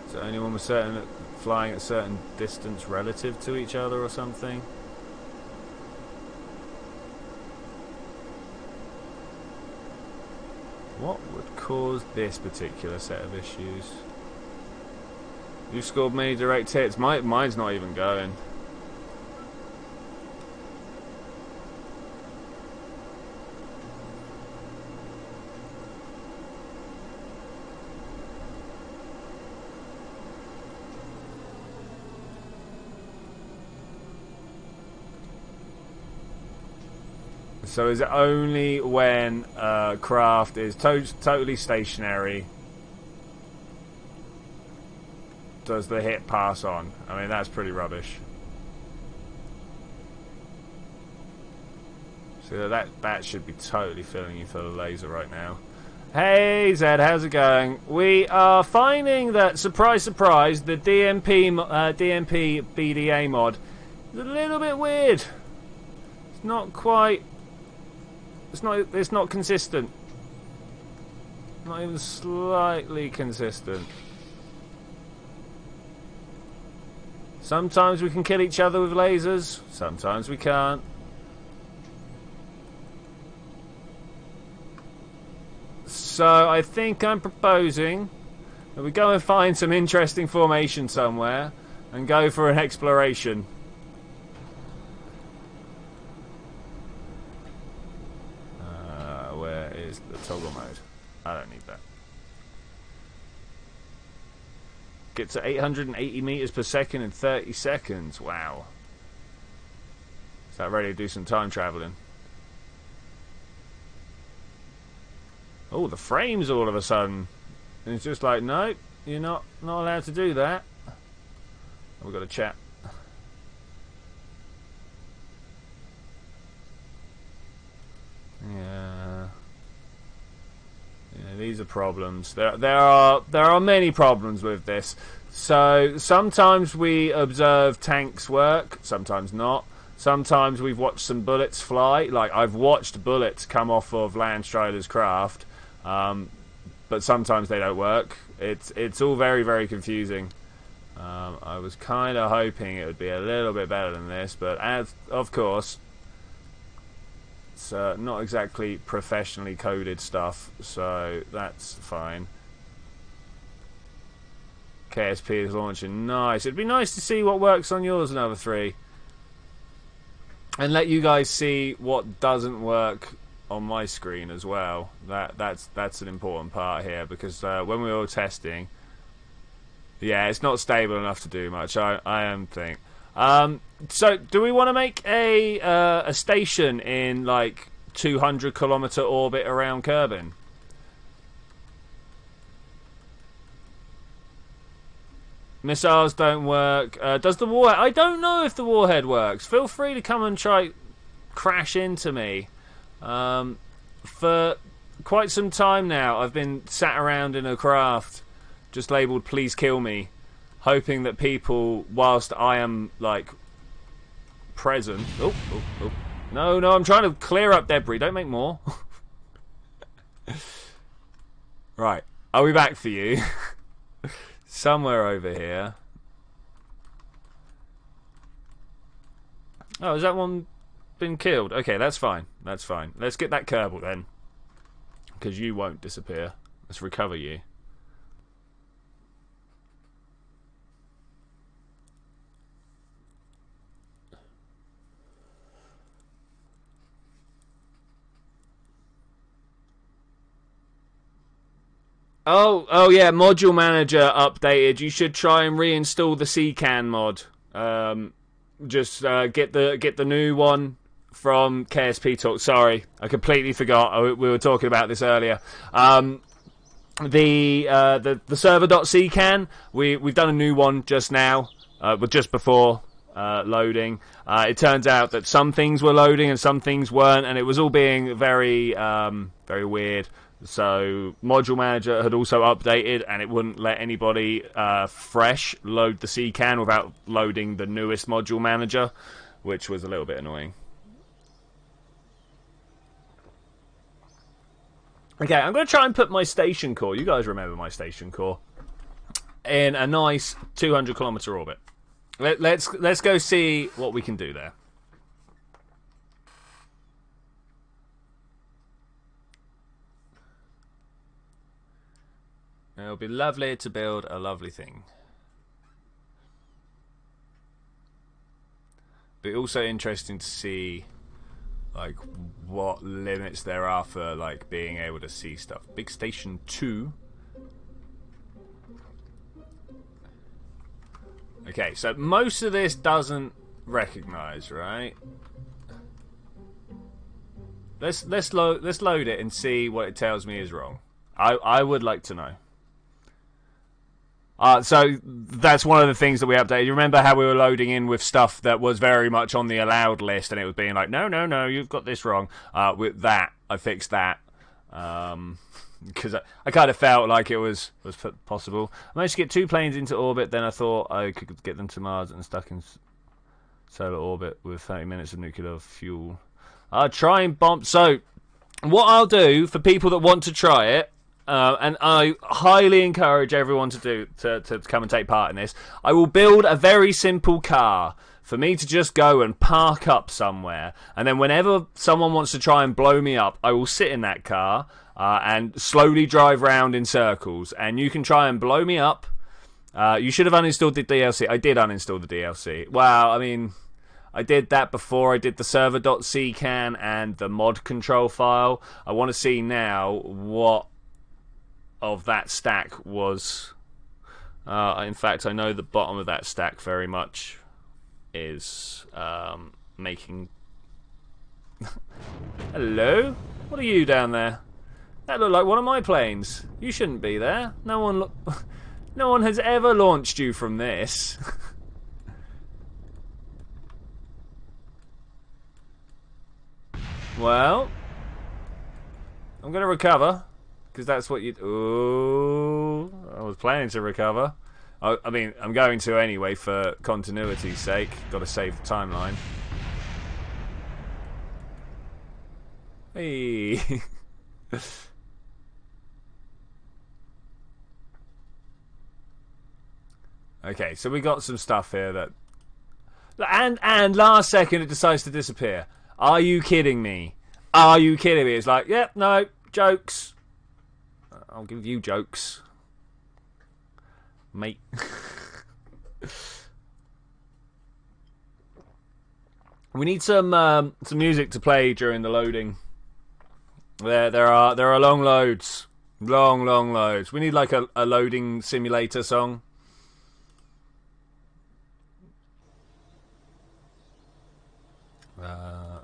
So anyone was certain flying at a certain distance relative to each other or something? What would cause this particular set of issues? You've scored many direct hits. Mine's not even going. So is it only when craft is totally stationary does the hit pass on? I mean, that's pretty rubbish. So that should be totally filling you full of laser right now. Hey Zed, how's it going? We are finding that, surprise, surprise, the DMP BDA mod is a little bit weird. It's not quite. It's not consistent. Not even slightly consistent. Sometimes we can kill each other with lasers. Sometimes we can't. So I think I'm proposing that we go and find some interesting formation somewhere and go for an exploration. Where is the toggle mode? I don't need that. Get to 880 meters per second in 30 seconds. Wow. Is that ready to do some time traveling? Oh, the frames all of a sudden. And it's just like, no, you're not allowed to do that. We've got to chat. Yeah. These are problems. There are many problems with this. So sometimes we observe tanks work, sometimes not. Sometimes we've watched some bullets fly. Like I've watched bullets come off of Landstrider's craft, but sometimes they don't work. It's all very, very confusing. I was kind of hoping it would be a little bit better than this, but as of course. It's not exactly professionally coded stuff, so that's fine. KSP is launching. Nice. It'd be nice to see what works on yours, another 3. And let you guys see what doesn't work on my screen as well. That's an important part here, because when we were testing, yeah, it's not stable enough to do much. I am thinking. So, do we want to make a station in like 200-kilometer orbit around Kerbin? Missiles don't work. Does the warhead? I don't know if the warhead works. Feel free to come and try crash into me. For quite some time now, I've been sat around in a craft just labelled "Please kill me," hoping that people, whilst I am like present. Oh. No, I'm trying to clear up debris. Don't make more. Right, I'll be back for you. Somewhere over here. Oh, has that one been killed? Okay, that's fine. That's fine. Let's get that Kerbal then, because you won't disappear. Let's recover you. Oh yeah, module manager updated. You should try and reinstall the CCAN mod. Just get the new one from KSP Talk. Sorry, I completely forgot. We were talking about this earlier. The server.ccan. We've done a new one just now, just before loading. It turns out that some things were loading and some things weren't, and it was all being very very weird. So module manager had also updated, and it wouldn't let anybody fresh load the CCAN without loading the newest module manager, which was a little bit annoying. Okay, I'm going to try and put my station core, you guys remember my station core, in a nice 200-kilometer orbit. Let's go see what we can do there. It'll be lovely to build a lovely thing. Be also interesting to see like what limits there are for like being able to see stuff. Big Station 2. Okay, so most of this doesn't recognize, right? Let's load it and see what it tells me is wrong. I would like to know. So that's one of the things that we updated. You remember how we were loading in with stuff that was very much on the allowed list, and it was being like, no, you've got this wrong. With that, I fixed that. Because I kind of felt like it was possible. I managed to get 2 planes into orbit, then I thought I could get them to Mars and stuck in solar orbit with 30 minutes of nuclear fuel. I'll try and bomb. So, what I'll do for people that want to try it, and I highly encourage everyone to come and take part in this, I will build a very simple car for me to just go and park up somewhere, and then whenever someone wants to try and blow me up, I will sit in that car and slowly drive round in circles, and you can try and blow me up. You should have uninstalled the DLC. I did uninstall the DLC. Well, I mean, I did that before I did the server.ccan and the mod control file. I want to see now what of that stack was. In fact, I know the bottom of that stack very much is making... Hello? What are you down there? That looked like one of my planes. You shouldn't be there. No one has ever launched you from this. Well, I'm going to recover, because that's what you... Ooh, I was planning to recover. I mean, I'm going to anyway for continuity's sake. Got to save the timeline. Hey. Okay, so we got some stuff here that... And last second it decides to disappear. Are you kidding me? Are you kidding me? It's like, yep, no, jokes. I'll give you jokes. Mate. We need some music to play during the loading. There are long loads. Long loads. We need like a loading simulator song.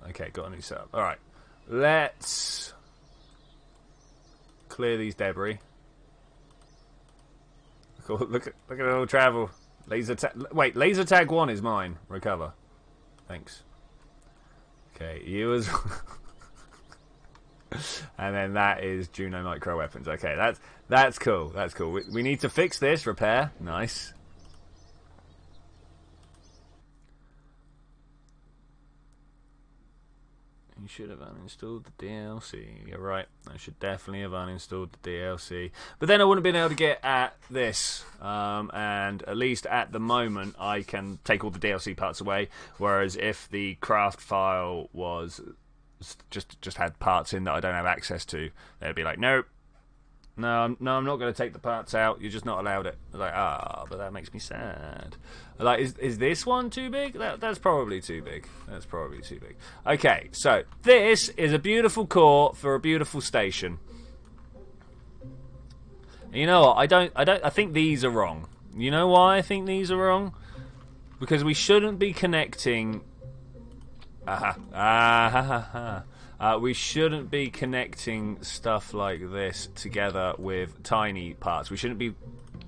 Okay, got a new setup. Alright. Let's clear these debris. Cool. Look at it all travel. Laser tag. Wait, laser tag 1 is mine. Recover. Thanks. Okay, you as and then that is Juno micro weapons. Okay, that's cool. That's cool. We need to fix this. Repair. Nice. You should have uninstalled the DLC. You're right. I should definitely have uninstalled the DLC. But then I wouldn't have been able to get at this. And at least at the moment, I can take all the DLC parts away. Whereas if the craft file was just had parts in that I don't have access to, they'd be like, nope. No, I'm not going to take the parts out. You're just not allowed it. I was like, but that makes me sad. Like, is this one too big? That's probably too big. That's probably too big. Okay, so this is a beautiful core for a beautiful station. And you know what? I think these are wrong. You know why I think these are wrong? Because we shouldn't be connecting. We shouldn't be connecting stuff like this together with tiny parts. We shouldn't be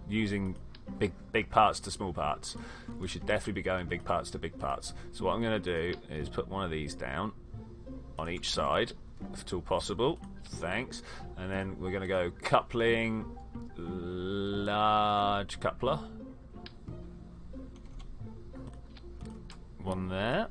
using big parts to small parts. We should definitely be going big parts to big parts. So what I'm going to do is put one of these down on each side, if at all possible. Thanks. And then we're going to go coupling, large coupler. One there.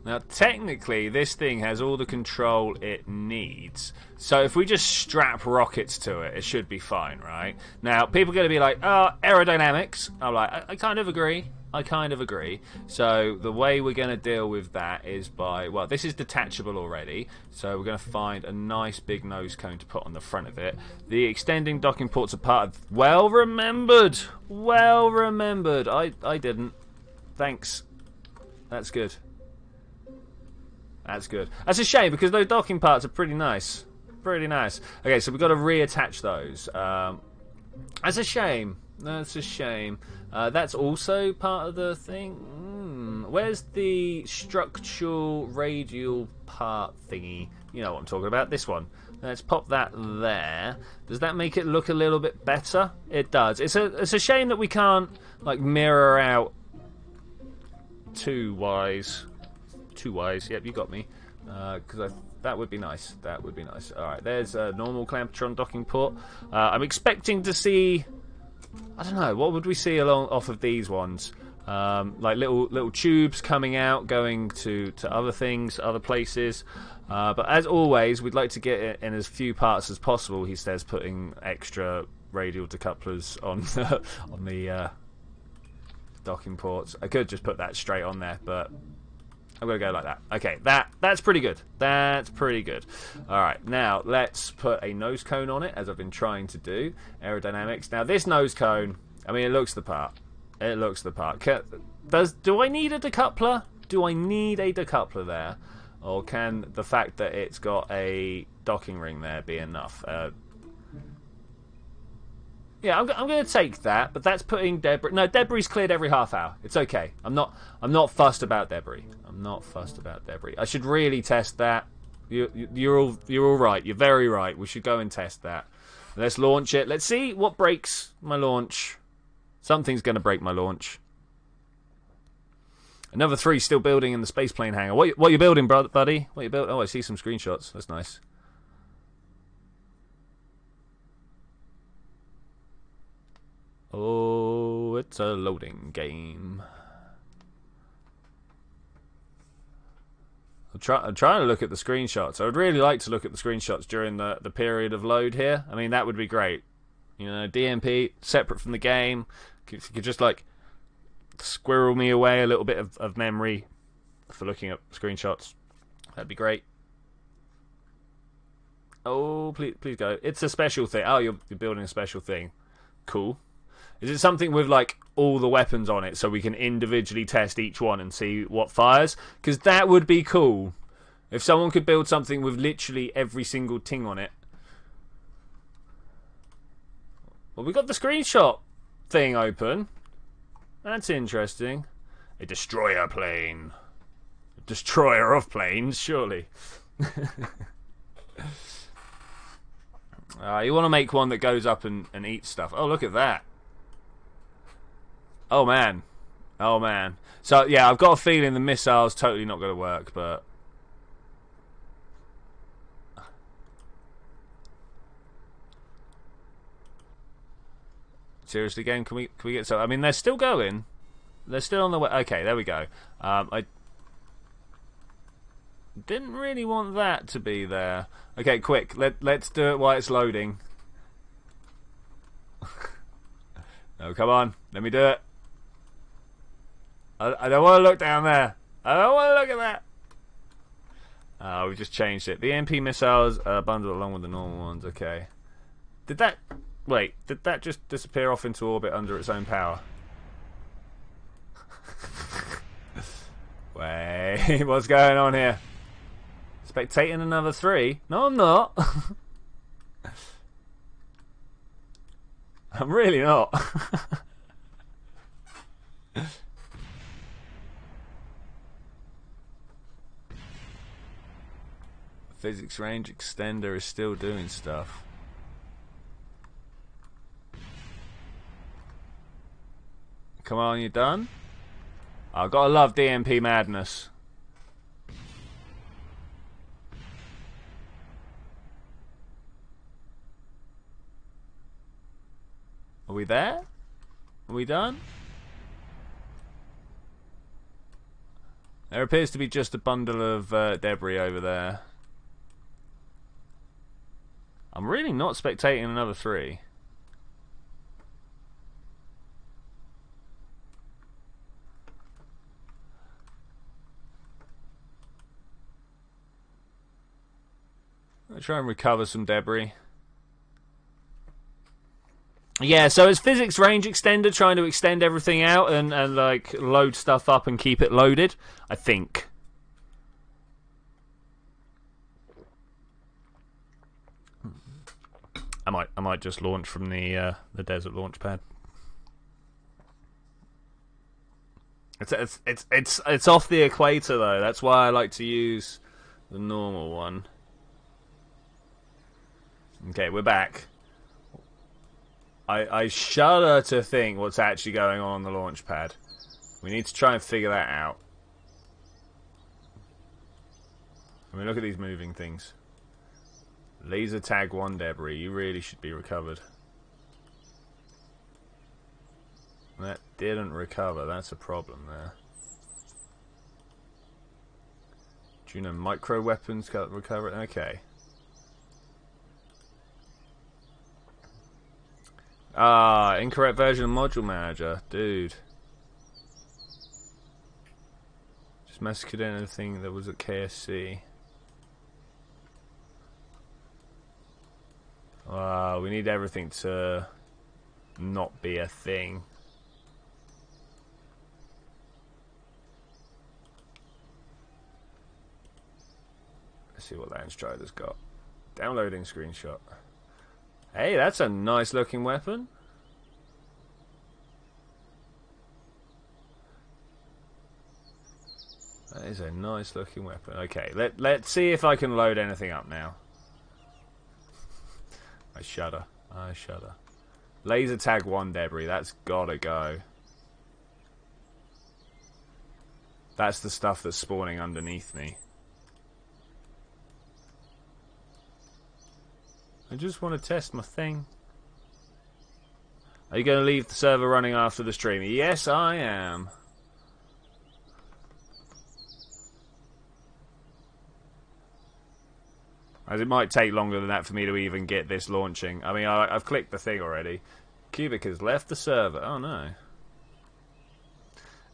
Now, technically, this thing has all the control it needs. So if we just strap rockets to it, it should be fine, right? Now, people are going to be like, oh, aerodynamics. I'm like, I kind of agree. I kind of agree. So the way we're going to deal with that is by, well, this is detachable already. So we're going to find a nice big nose cone to put on the front of it. The extending docking ports are part of... Well remembered. Well remembered. I didn't. Thanks. That's good. That's good. That's a shame because those docking parts are pretty nice. Pretty nice. Okay, so we've got to reattach those. That's a shame. That's a shame. That's also part of the thing. Where's the structural radial part thingy? You know what I'm talking about. This one. Let's pop that there. Does that make it look a little bit better? It does. It's a shame that we can't like mirror out two Ys. Yep, you got me. Because that would be nice. That would be nice. All right, there's a normal Clampetron docking port. I'm expecting to see. I don't know. What would we see off of these ones? Like little tubes coming out, going to other things, other places. But as always, we'd like to get it in as few parts as possible. He says, putting extra radial decouplers on on the docking ports. I could just put that straight on there, but I'm gonna go like that. Okay, that's pretty good. That's pretty good. All right, now let's put a nose cone on it, as I've been trying to do. Aerodynamics. Now this nose cone, I mean, it looks the part. It looks the part. Do I need a decoupler? Do I need a decoupler there? Or can the fact that it's got a docking ring there be enough? Yeah, I'm going to take that, but that's putting debris. No, debris cleared every half hour. It's okay. I'm not fussed about debris. I'm not fussed about debris. I should really test that. You're all right. You're very right. We should go and test that. Let's launch it. Let's see what breaks my launch. Something's going to break my launch. Another 3 still building in the space plane hangar. What you building, buddy? What you building? Oh, I see some screenshots. That's nice. Oh, it's a loading game. I'm trying to look at the screenshots. I would really like to look at the screenshots during the period of load here. I mean, that would be great. You know, DMP, separate from the game. You could just, like, squirrel me away a little bit of memory for looking at screenshots. That'd be great. Oh, please go. It's a special thing. Oh, you're building a special thing. Cool. Is it something with like all the weapons on it so we can individually test each one and see what fires? Because that would be cool. If someone could build something with literally every single thing on it. Well, we got the screenshot thing open. That's interesting. A destroyer plane. A destroyer of planes, surely. You want to make one that goes up and eats stuff. Oh, look at that. Oh, man. Oh, man. So, yeah, I've got a feeling the missile's totally not going to work, but... Seriously, game, can we get so? I mean, they're still going. They're still on the way. Okay, there we go. I didn't really want that to be there. Okay, quick. Let's do it while it's loading. No, come on. Let me do it. I don't want to look down there. I don't want to look at that. We just changed it. The MP missiles are bundled along with the normal ones. Okay. Did that... Wait, did that just disappear off into orbit under its own power? Wait, what's going on here? Spectating another 3? No, I'm not. I'm really not. Physics range extender is still doing stuff. Come on, you done? I've got to love DMP madness. Are we there? Are we done? There appears to be just a bundle of debris over there. I'm really not spectating another 3. I'll try and recover some debris. Yeah, so it's physics range extender trying to extend everything out and like load stuff up and keep it loaded, I think. I might just launch from the desert launch pad. It's off the equator though. That's why I like to use the normal one. Okay, we're back. I shudder to think what's actually going on the launch pad. We need to try and figure that out. I mean, look at these moving things. Laser tag 1 debris. You really should be recovered. That didn't recover. That's a problem there. Do you know micro weapons got recovered? Okay. Ah, incorrect version of module manager, dude. Just massacred anything that was at KSC. We need everything to not be a thing. Let's see what Landstrider's got. Downloading screenshot. Hey, that's a nice looking weapon. That is a nice looking weapon. Okay, let's see if I can load anything up now. I shudder. I shudder. Laser tag 1 debris. That's gotta go. That's the stuff that's spawning underneath me. I just want to test my thing. Are you going to leave the server running after the stream? Yes, I am. As it might take longer than that for me to even get this launching. I mean, I've clicked the thing already. Cubic has left the server. Oh, no.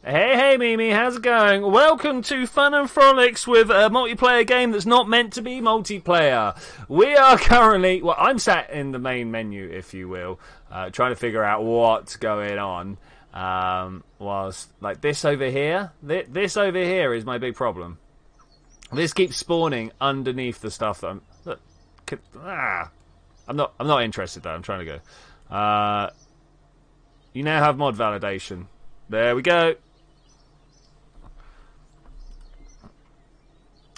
Hey, Mimi, how's it going? Welcome to Fun and Frolics with a multiplayer game that's not meant to be multiplayer. We are currently... Well, I'm sat in the main menu, if you will, trying to figure out what's going on. Whilst, like, this over here... This over here is my big problem. This keeps spawning underneath the stuff that I'm... Look, I'm not interested, though. I'm trying to go. You now have mod validation. There we go.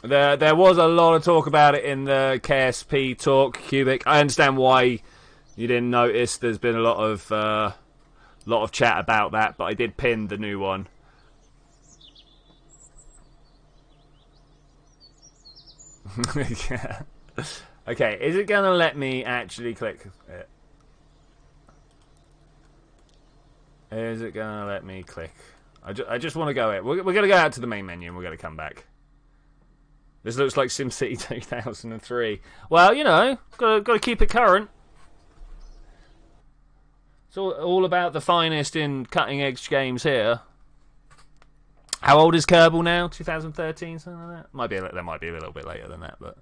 There was a lot of talk about it in the KSP talk, Cubic. I understand why you didn't notice. There's been a lot of chat about that, but I did pin the new one. Yeah. Okay, is it gonna let me actually click it? Is it gonna let me click? I just want to go it. We're gonna go out to the main menu and we're gonna come back. This looks like SimCity 2003. Well, you know, got to keep it current. It's all about the finest in cutting-edge games here. How old is Kerbal now? 2013, something like that? That might be a little bit later than that, but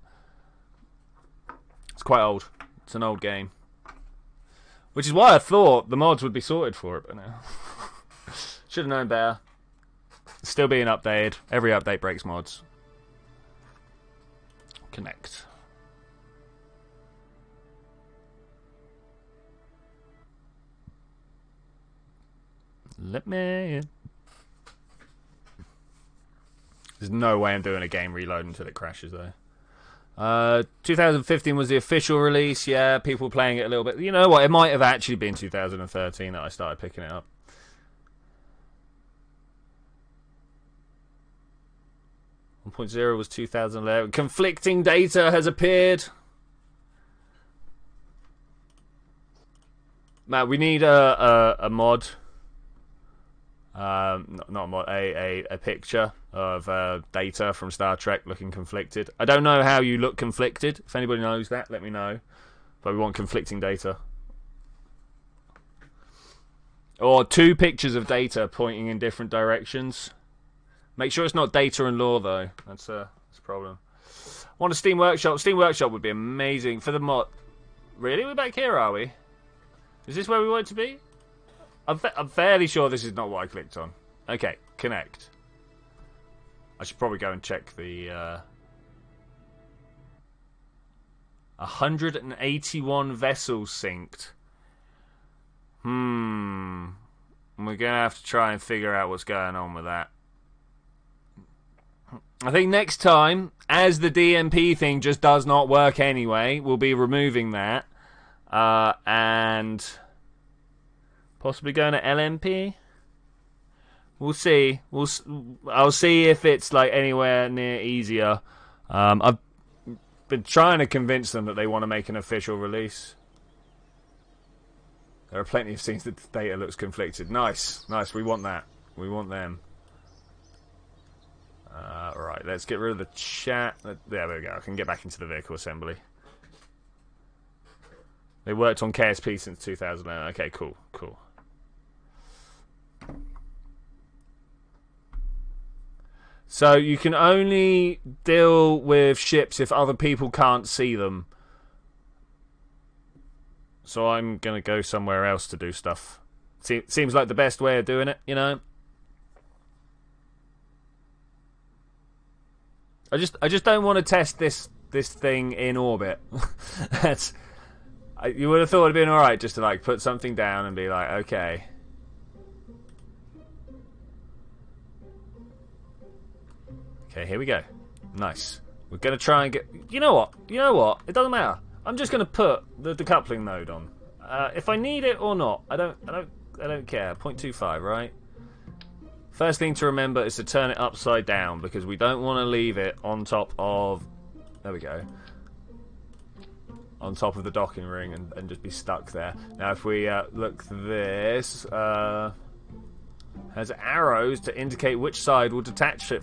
it's quite old. It's an old game. Which is why I thought the mods would be sorted for it, but no. Should have known better. It's still being updated. Every update breaks mods. Connect. Let me in. There's no way I'm doing a game reload until it crashes, though. 2015 was the official release. Yeah, people were playing it a little bit. You know what? It might have actually been 2013 that I started picking it up. One point zero was 2011. Conflicting data has appeared. Matt, we need a mod. Not a mod. A picture of data from Star Trek looking conflicted. I don't know how you look conflicted. If anybody knows that, let me know. But we want conflicting data. Or 2 pictures of data pointing in different directions. Make sure it's not data and lore, though. That's a problem. Want a Steam Workshop? Steam Workshop would be amazing for the mod. Really? We're back here, are we? Is this where we want to be? I'm fairly sure this is not what I clicked on. Okay, connect. I should probably go and check the... 181 vessels synced. We're going to have to try and figure out what's going on with that. I think next time, as the DMP thing just does not work anyway, we'll be removing that. And possibly going to LMP. We'll see. I'll see if it's like anywhere near easier. I've been trying to convince them that they want to make an official release. There are plenty of scenes that the data looks conflicted. Nice. We want that. We want them. Right, let's get rid of the chat. There we go. I can get back into the vehicle assembly. They worked on KSP since 2009. Okay, cool. So you can only deal with ships if other people can't see them. So I'm going to go somewhere else to do stuff. Seems like the best way of doing it, you know? I just don't want to test this thing in orbit. You would have thought it'd been alright just to like put something down and be like, okay. Okay, here we go. Nice. We're gonna try and get. You know what? It doesn't matter. I'm just gonna put the decoupling node on. If I need it or not, I don't care. 0.25, right? First thing to remember is to turn it upside down because we don't want to leave it on top of. There we go. On top of the docking ring and just be stuck there. Now, if we look this, has arrows to indicate which side will detach it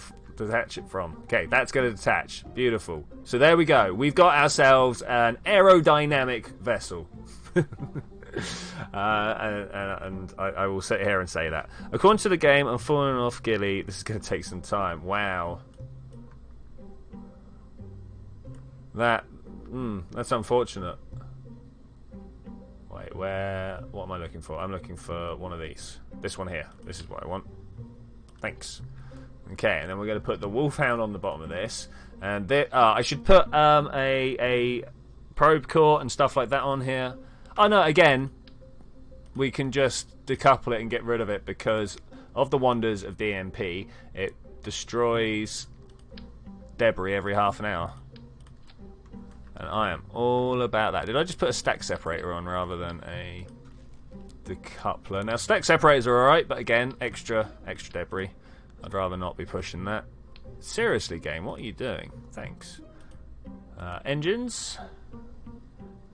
from. Okay, that's going to detach. Beautiful. So there we go. We've got ourselves an aerodynamic vessel. And I will sit here and say that. According to the game, I'm falling off Gilly. This is going to take some time. Wow. That's unfortunate. Wait, what am I looking for? I'm looking for one of these. This one here. This is what I want. Thanks. Okay, and then we're going to put the Wolfhound on the bottom of this. And I should put a probe core and stuff like that on here. Oh no, again, we can just decouple it and get rid of it because of the wonders of DMP. It destroys debris every half an hour. And I am all about that. Did I just put a stack separator on rather than a decoupler? Now, stack separators are alright, but again, extra debris. I'd rather not be pushing that. Seriously, game, what are you doing? Thanks. Engines.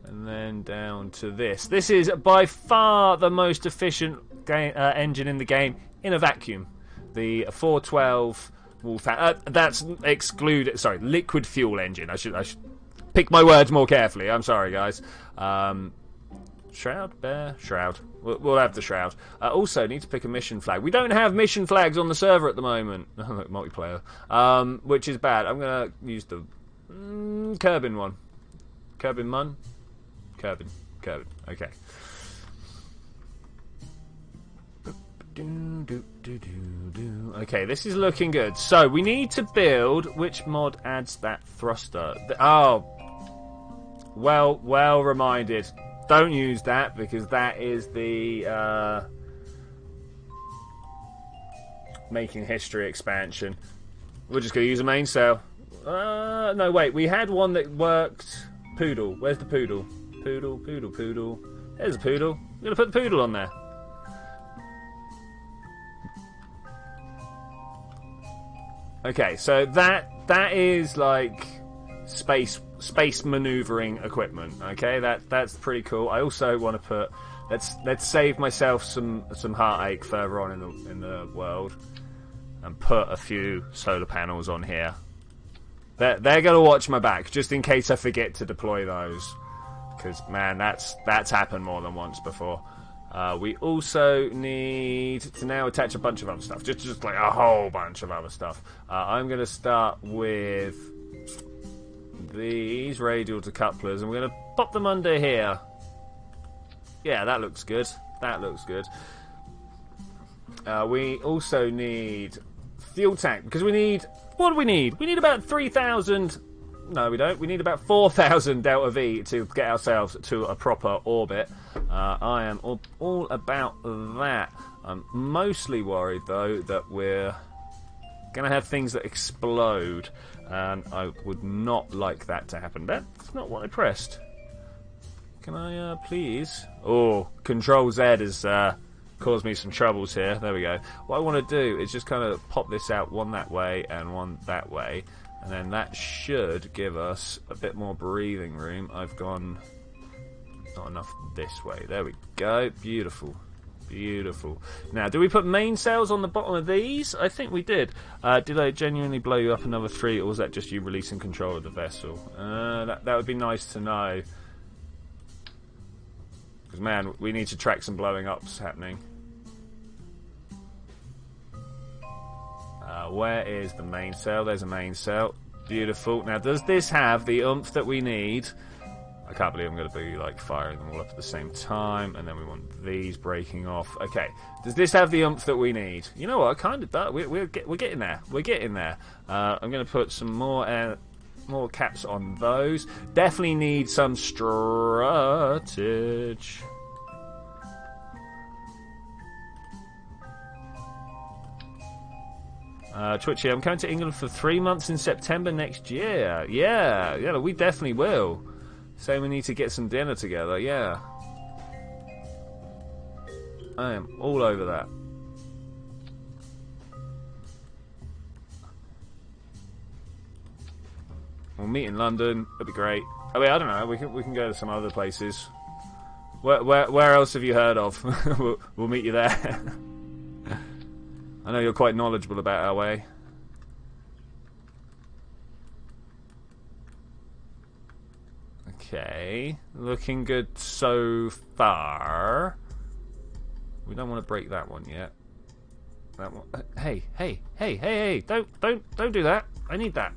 And then down to this. This is by far the most efficient engine in the game in a vacuum. The 412 Wolfhound. That's excluded. Sorry, liquid fuel engine. I should pick my words more carefully. I'm sorry, guys. Shroud? Bear? Shroud. We'll have the Shroud. Also, need to pick a mission flag. We don't have mission flags on the server at the moment. Multiplayer. Which is bad. I'm going to use the Kerbin one. Kerbin Mun? Kerbin. Okay. Okay, this is looking good. So, we need to build... Which mod adds that thruster? Well reminded. Don't use that because that is the making history expansion. We're just going to use a main sail. No, wait. We had one that worked. Poodle. Where's the poodle? Poodle. There's a poodle. I'm going to put the poodle on there. Okay, so that is like space maneuvering equipment. Okay, that's pretty cool. I also want to put let's save myself some heartache further on in the world and put a few solar panels on here. They're gonna watch my back just in case I forget to deploy those, because man, that's happened more than once before. We also need to now attach a bunch of other stuff, just like a whole bunch of other stuff. I'm gonna start with these radial decouplers, and we're going to pop them under here. Yeah, that looks good. We also need fuel tank, because we need... What do we need? We need about 3,000... No, we don't. We need about 4,000 Delta V to get ourselves to a proper orbit. I am all about that. I'm mostly worried, though, that we're Gonna have things that explode, and I would not like that to happen. That's not what I pressed. Can I, please? Oh, Control Z has caused me some troubles here. There we go. What I want to do is just kind of pop this out, one that way and one that way, and then that should give us a bit more breathing room. I've gone not enough this way. There we go. Beautiful. Beautiful. Now, do we put mainsails on the bottom of these? I think we did. Did I genuinely blow you up another 3, or was that just you releasing control of the vessel? That would be nice to know. Because, man, we need to track some blowing ups happening. Where is the mainsail? There's a mainsail. Beautiful. Now, does this have the oomph that we need? I can't believe I'm going to be like firing them all up at the same time, and then we want these breaking off. Okay, does this have the oomph that we need? You know what? Kind of, but we're getting there. We're getting there. I'm going to put some more caps on those. Definitely need some strategy. Twitchi, I'm coming to England for 3 months in September next year. Yeah, we definitely will. Saying we need to get some dinner together, yeah. I am all over that. We'll meet in London. It'll be great. I mean, I don't know. We can go to some other places. Where else have you heard of? we'll meet you there. I know you're quite knowledgeable about our way. Okay, looking good so far. We don't want to break that one yet. That one. Hey! Don't do that. I need that.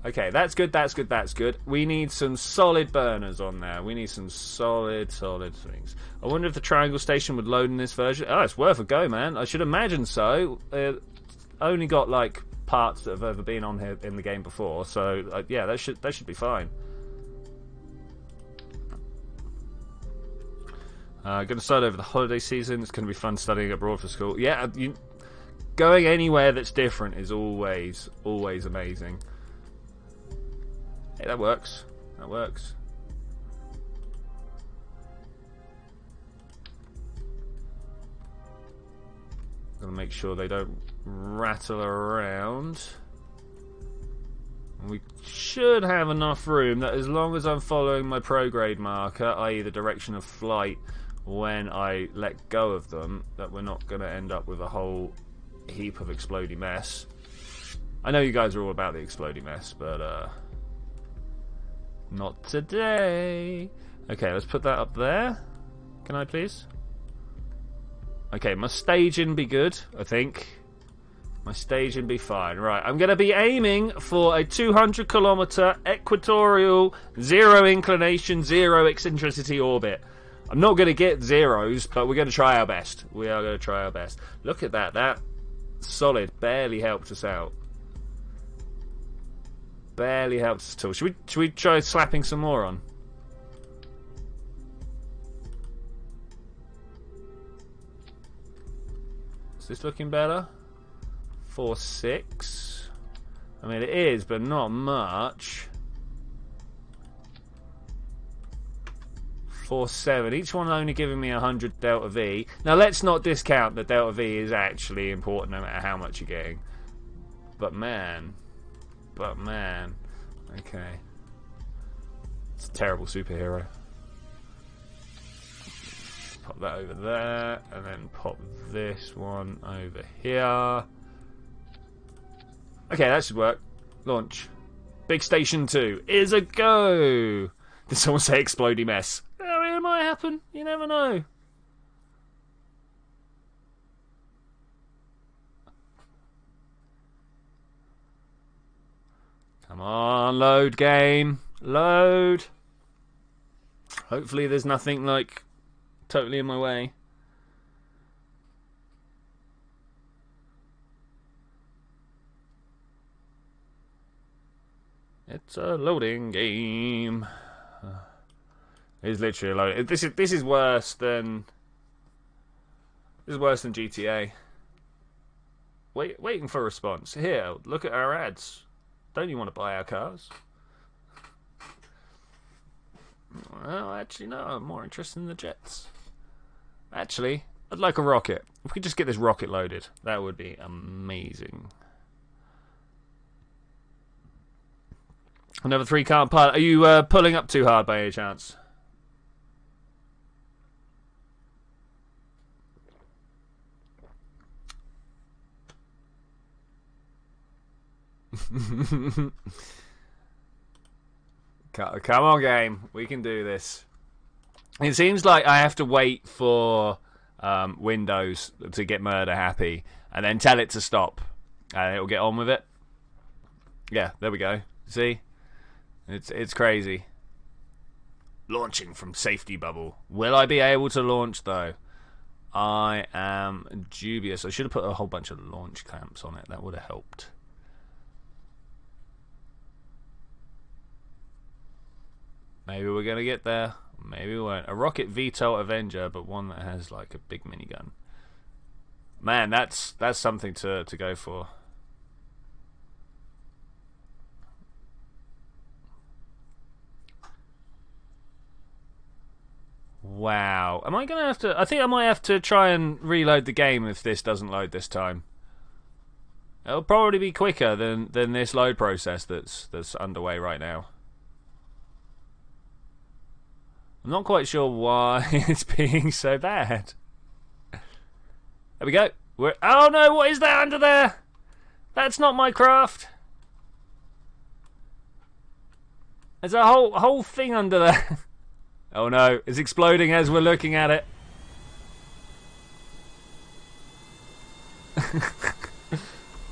Okay, that's good. We need some solid burners on there. We need some solid things. I wonder if the triangle station would load in this version. Oh, it's worth a go, man. I should imagine so. Only got like parts that have ever been on here in the game before, so yeah, that should be fine. Going to start over the holiday season. It's going to be fun studying abroad for school. Yeah, going anywhere that's different is always amazing. Hey, that works. That works. Got to make sure they don't rattle around. We should have enough room that as long as I'm following my prograde marker, i.e. the direction of flight, when I let go of them, that we're not going to end up with a whole heap of explodey mess. I know you guys are all about the explodey mess, but not today. Okay, let's put that up there. Can I please? Okay, my staging be good, I think. My staging be fine. Right, I'm going to be aiming for a 200-kilometer equatorial, zero inclination, zero eccentricity orbit. I'm not going to get zeros, but we're going to try our best. We are going to try our best. Look at that. That solid barely helped us out. Barely helped us at all. Should we try slapping some more on? Is this looking better? 4.6. I mean, it is, but not much. 4.7. Each one only giving me 100 delta V. Now, let's not discount that delta V is actually important no matter how much you're getting. But man. Okay. It's a terrible superhero. Pop that over there, and then pop this one over here. Okay, that should work. Launch. Big Station 2 is a go! Did someone say explodey mess? I mean, it might happen. You never know. Come on, load game. Load. Hopefully there's nothing, like, totally in my way. It's a loading game. It's literally a loading. This is worse than GTA. waiting for a response. Here, look at our ads. Don't you want to buy our cars? Well, actually, no. I'm more interested in the jets. Actually, I'd like a rocket. If we could just get this rocket loaded, that would be amazing. Another 3-car pilot. Are you pulling up too hard by any chance? Come on, game. We can do this. It seems like I have to wait for Windows to get murder happy and then tell it to stop. And it'll get on with it. Yeah, there we go. See? It's crazy. Launching from safety bubble. Will I be able to launch, though? I am dubious. I should have put a whole bunch of launch clamps on it. That would have helped. Maybe we're going to get there. Maybe we won't. A rocket VTOL Avenger, but one that has like a big minigun. Man, that's something to go for. Wow. Am I going to have to... I think I might have to try and reload the game if this doesn't load this time. It'll probably be quicker than this load process that's underway right now. I'm not quite sure why it's being so bad. There we go. Oh no, what is that under there? That's not my craft. There's a whole thing under there. Oh no, it's exploding as we're looking at it.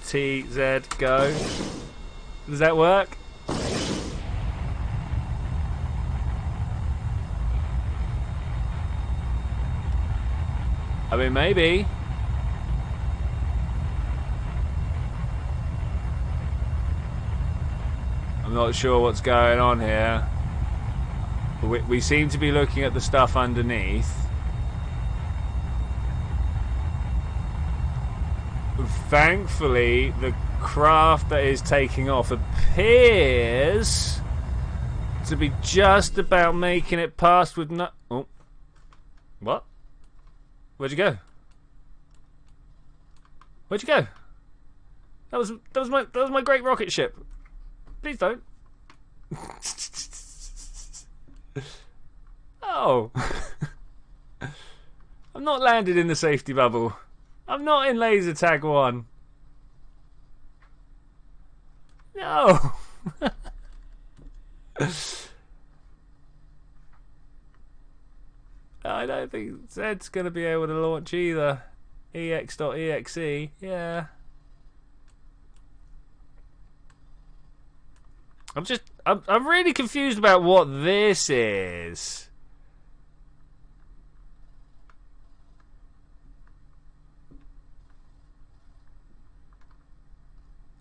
TZ, go. Does that work? I mean, maybe. I'm not sure what's going on here. We seem to be looking at the stuff underneath. Thankfully, the craft that is taking off appears to be just about making it past with no... Oh. What? Where'd you go? Where'd you go? That was my great rocket ship. Please don't. Oh. I'm not landed in the safety bubble. I'm not in laser tag 1. No. I don't think Zed's going to be able to launch either. EX.exe, yeah. I'm really confused about what this is.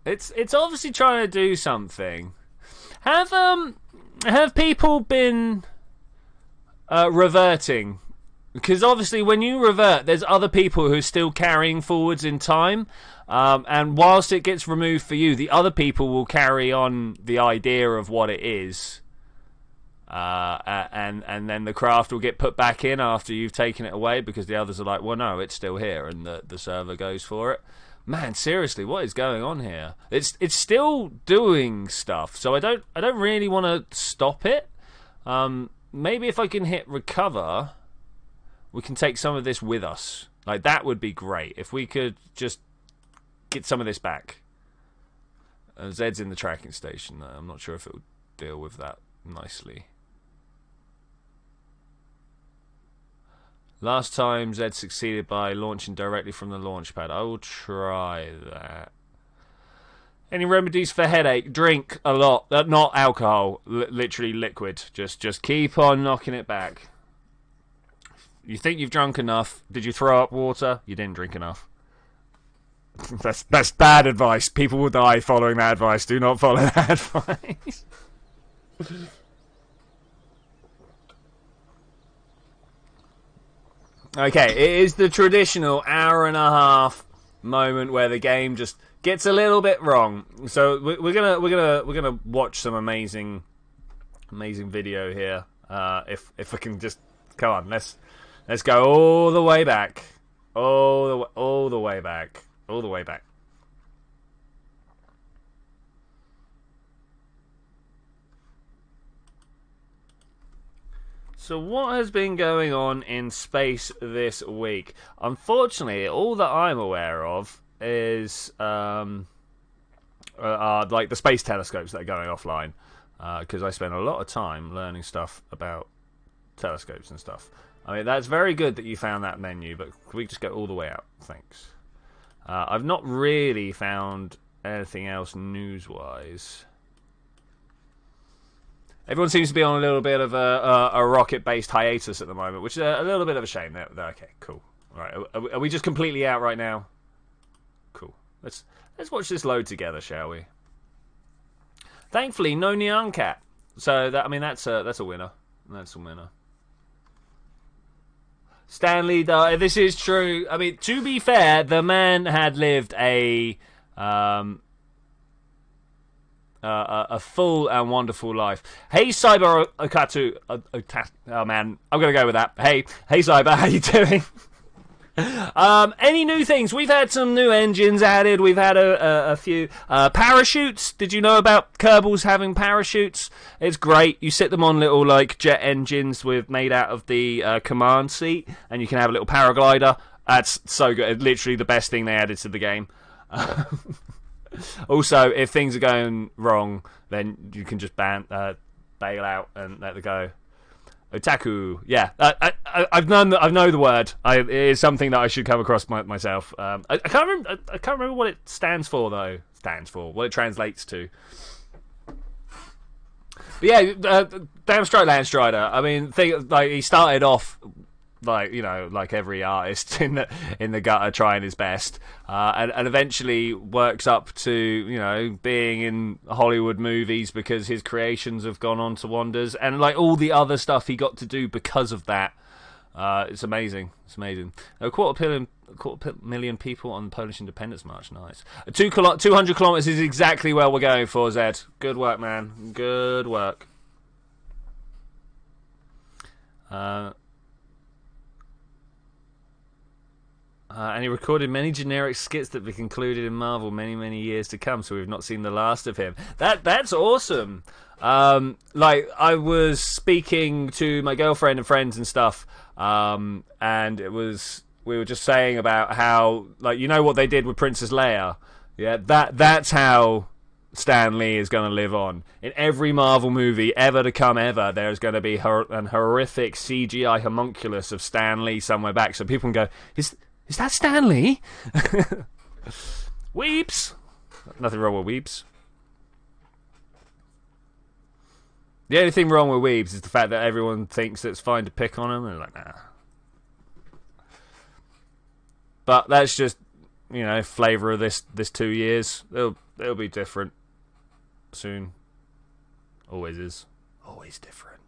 It's obviously trying to do something. Have people been reverting? Because obviously when you revert, there's other people who are still carrying forwards in time, and whilst it gets removed for you, the other people will carry on the idea of what it is, and then the craft will get put back in after you've taken it away, because the others are like, well, no, it's still here, and the server goes for it. Man, seriously, what is going on here? It's still doing stuff, so I don't really want to stop it. Maybe if I can hit recover, we can take some of this with us. Like, that would be great. If we could just get some of this back. Zed's in the tracking station. I'm not sure if it would deal with that nicely. Last time Zed succeeded by launching directly from the launch pad. I will try that. Any remedies for headache? Drink a lot. Not alcohol. Literally liquid. Just keep on knocking it back. You think you've drunk enough. Did you throw up water? You didn't drink enough. That's bad advice. People will die following that advice. Do not follow that advice. Okay, it is the traditional hour and a half moment where the game just gets a little bit wrong. So we're gonna watch some amazing video here. If I can just come on, let's go all the way back, all the way back. So what has been going on in space this week? Unfortunately, all that I'm aware of is like the space telescopes that are going offline, because I spend a lot of time learning stuff about telescopes and stuff. I mean, that's very good that you found that menu, but can we just go all the way out? Thanks. I've not really found anything else news-wise. Everyone seems to be on a little bit of a rocket-based hiatus at the moment, which is a little bit of a shame. Okay, cool. All right, are we just completely out right now? Cool. Let's watch this load together, shall we? Thankfully, no Neon Cat. So that, I mean, that's a winner. That's a winner. Stanley, this is true. I mean, to be fair, the man had lived a full and wonderful life. Hey, Cyber Okatu. Oh, man. I'm going to go with that. Hey, Cyber, how you doing? Any new things? We've had some new engines added. We've had a few parachutes. Did you know about Kerbals having parachutes? It's great. You sit them on little like jet engines made out of the command seat, and you can have a little paraglider. That's so good. It's literally the best thing they added to the game. Also, if things are going wrong, then you can just bail out and let it go. Otaku, yeah, I know the word. It is something that I should come across myself. I can't remember what it stands for though. What it translates to. But yeah, damn straight Land Strider. I mean, he started off like, you know, like every artist in the gutter, trying his best, and eventually works up to, you know, being in Hollywood movies because his creations have gone on to wonders, and like all the other stuff he got to do because of that. It's amazing. It's amazing. A quarter million people on the Polish Independence March. Nice. 200 kilometers is exactly where we're going for, Zed. Good work, man. Good work. And he recorded many generic skits that will be concluded in Marvel many years to come, so we've not seen the last of him. That's awesome. Like, I was speaking to my girlfriend and friends and stuff, and we were just saying about how, like, you know what they did with Princess Leia? Yeah, that's how Stan Lee is going to live on. In every Marvel movie ever to come ever, there's going to be an horrific CGI homunculus of Stan Lee somewhere back, so people can go, Is that Stan Lee? Weeps. Nothing wrong with Weeps. The only thing wrong with Weeps is the fact that everyone thinks it's fine to pick on him. And they're like, nah. But that's just, you know, flavour of this 2 years. It'll be different soon. Always is. Always different.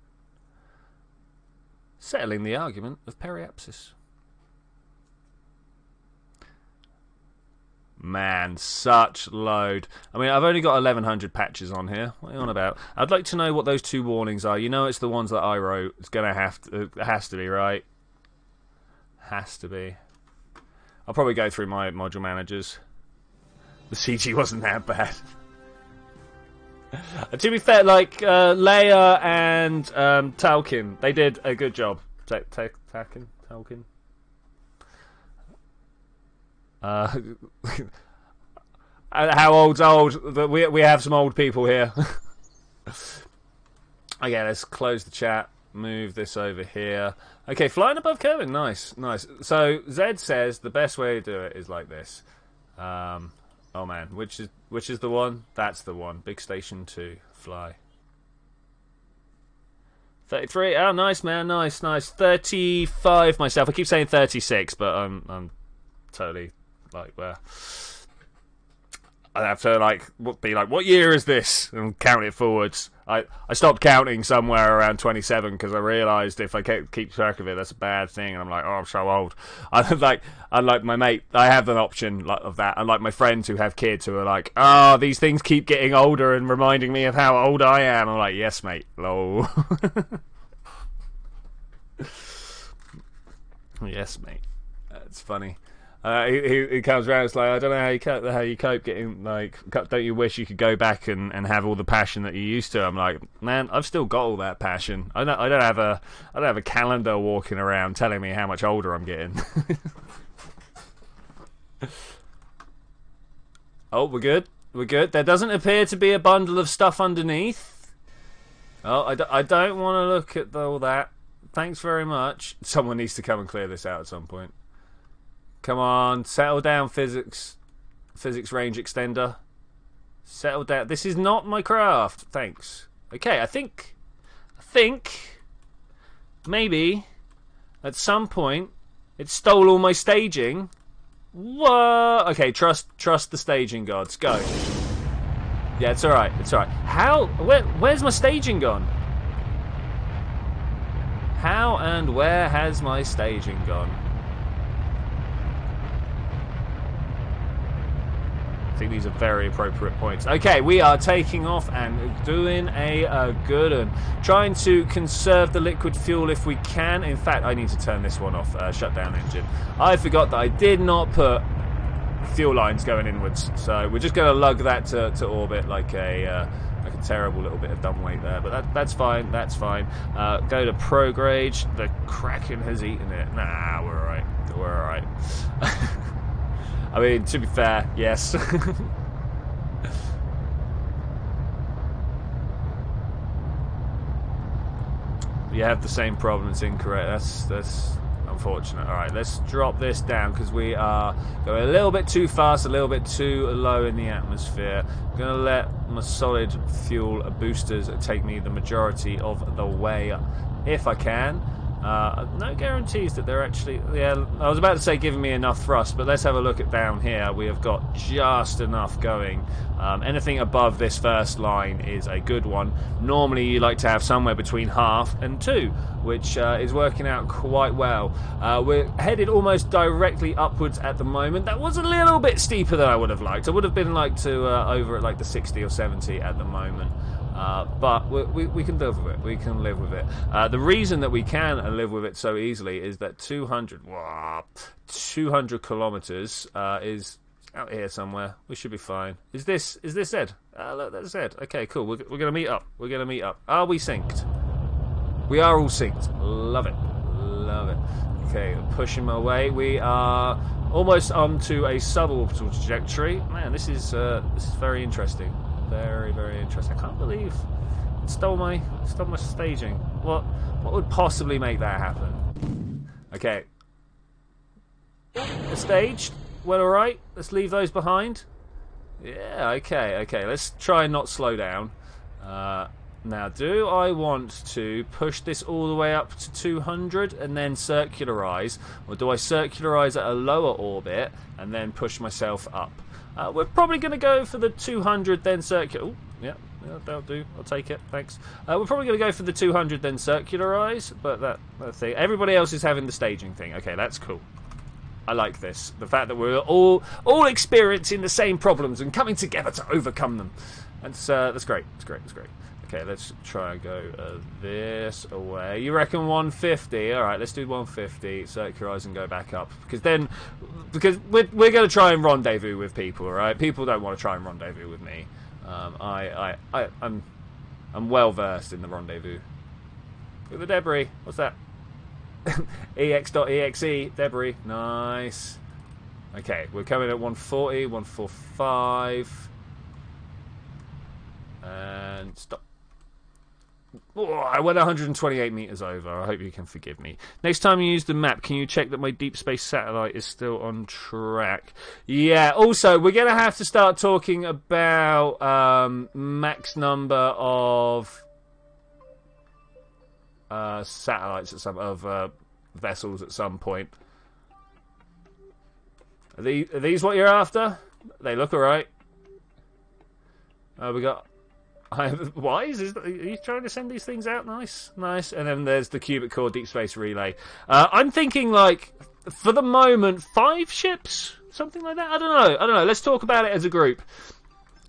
Settling the argument of periapsis. Man, such load. I mean, I've only got 1,100 patches on here. What are you on about? I'd like to know what those 2 warnings are. You know, it's the ones that I wrote. It's gonna it has to be, right? Has to be. I'll probably go through my module managers. The CG wasn't that bad. To be fair, like Leia and Talkin, they did a good job. Talkin. How old's old? We have some old people here. Okay, let's close the chat. Move this over here. Okay, flying above Kevin. Nice. So Zed says the best way to do it is like this. Oh man, which is the one? That's the one. Big Station 2. Fly. 33. Oh, nice, man. Nice. 35 myself. I keep saying 36, but I'm totally like where. I'd have to like be like, what year is this, and count it forwards. I stopped counting somewhere around 27 because I realised if I keep track of it, that's a bad thing. And I'm like, oh, I'm so old. Unlike my mate, I have an option of that. Unlike my friends who have kids who are like, oh, these things keep getting older and reminding me of how old I am. I'm like, yes, mate. Lol. Yes, mate. That's funny. He comes around. It's like, I don't know how you cope getting like. Don't you wish you could go back and have all the passion that you used to? I'm like, man, I've still got all that passion. I don't have a calendar walking around telling me how much older I'm getting. Oh, we're good. We're good. There doesn't appear to be a bundle of stuff underneath. Oh, I don't want to look at all that. Thanks very much. Someone needs to come and clear this out at some point. Come on, settle down, physics range extender. Settle down. This is not my craft. Thanks. Okay, I think maybe at some point it stole all my staging. What? Okay, trust the staging gods. Go. Yeah, it's all right. It's all right. How? Where's my staging gone? How and where has my staging gone? I think these are very appropriate points. Okay, we are taking off and doing a good one. Trying to conserve the liquid fuel if we can. In fact, I need to turn this one off. Shut down engine. I forgot that I did not put fuel lines going inwards, so we're just going to lug that to orbit like a terrible little bit of dumbweight there. But that's fine. That's fine. Go to prograde. The Kraken has eaten it. Nah, we're all right. We're all right. I mean, to be fair, yes. You have the same problem. It's incorrect. That's unfortunate. All right, let's drop this down because we are going a little bit too fast, a little bit too low in the atmosphere. I'm going to let my solid fuel boosters take me the majority of the way if I can. No guarantees that they're actually... Yeah, I was about to say giving me enough thrust, but let's have a look at down here. We have got just enough going. Anything above this first line is a good one. Normally you like to have somewhere between 1/2 and 2, which is working out quite well. We're headed almost directly upwards at the moment. That was a little bit steeper than I would have liked. I would have been like to over at like the 60 or 70 at the moment. But we can live with it. We can live with it. The reason that we can live with it so easily is that 200 kilometers is out here somewhere. We should be fine. Is this Ed? Look, that's Ed. Okay, cool. We're gonna meet up. We're gonna meet up. Are we synced? We are all synced. Love it. Love it. Okay, pushing my way. We are almost onto a suborbital trajectory. Man, this is very interesting. Very, very interesting. I can't believe it stole my staging. What would possibly make that happen? Okay. The staged. Well, all right. Let's leave those behind. Yeah. Okay. Let's try and not slow down. Now, do I want to push this all the way up to 200 and then circularize, or do I circularize at a lower orbit and then push myself up? We're probably going to go for the 200 then circular. Oh, yeah, that'll do. I'll take it. Thanks. We're probably going to go for the 200 then circularize, but that thing. Everybody else is having the staging thing. Okay, that's cool. I like this. The fact that we're all experiencing the same problems and coming together to overcome them. That's great. That's great. Okay, let's try and go this away. You reckon 150? All right, let's do 150. Circularize and go back up because we're going to try and rendezvous with people. All right, people don't want to try and rendezvous with me. I'm well versed in the rendezvous. Look at the debris. What's that? ex.exe debris. Nice. Okay, we're coming at 140, 145, and stop. Oh, I went 128 meters over. I hope you can forgive me. Next time you use the map, can you check that my deep space satellite is still on track? Yeah, also, we're going to have to start talking about max number of satellites at vessels at some point. Are these what you're after? They look alright. We got... Wise? Are you trying to send these things out? Nice, nice. And then there's the cubic core deep space relay. I'm thinking, like, for the moment, 5 ships? Something like that? I don't know. Let's talk about it as a group.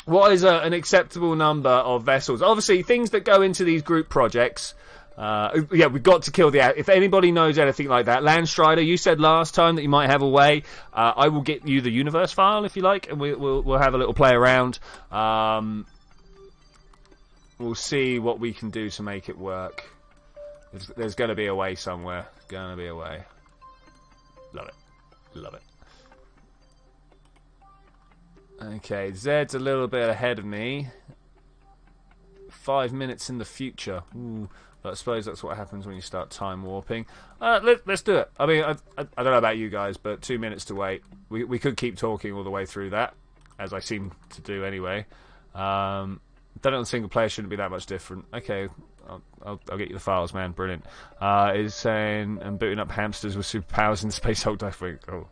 What is an acceptable number of vessels? Obviously, things that go into these group projects... yeah, we've got to kill the... If anybody knows anything like that, Landstrider, you said last time that you might have a way. I will get you the universe file, if you like, and we'll have a little play around. We'll see what we can do to make it work. There's going to be a way somewhere. Going to be a way. Love it. Love it. Okay, Zed's a little bit ahead of me. 5 minutes in the future. Ooh, but I suppose that's what happens when you start time warping. Let's do it. I mean, I don't know about you guys, but 2 minutes to wait. We could keep talking all the way through that, as I seem to do anyway. Done it on single player shouldn't be that much different. Okay, I'll get you the files, man. Brilliant. Is saying I'm booting up hamsters with superpowers in Space Hulk Dive Week. Oh.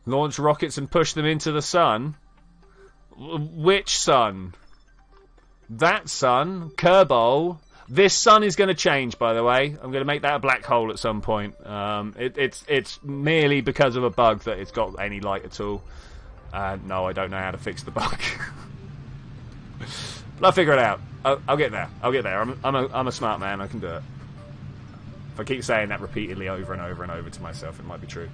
Launch rockets and push them into the sun. Which sun? That sun? Kerbal? This sun is going to change, by the way. I'm going to make that a black hole at some point. It's merely because of a bug that it's got any light at all. No, I don't know how to fix the bug. But I'll figure it out. I'll get there. I'll get there. I'm a smart man. I can do it. If I keep saying that repeatedly over and over and over to myself, it might be true.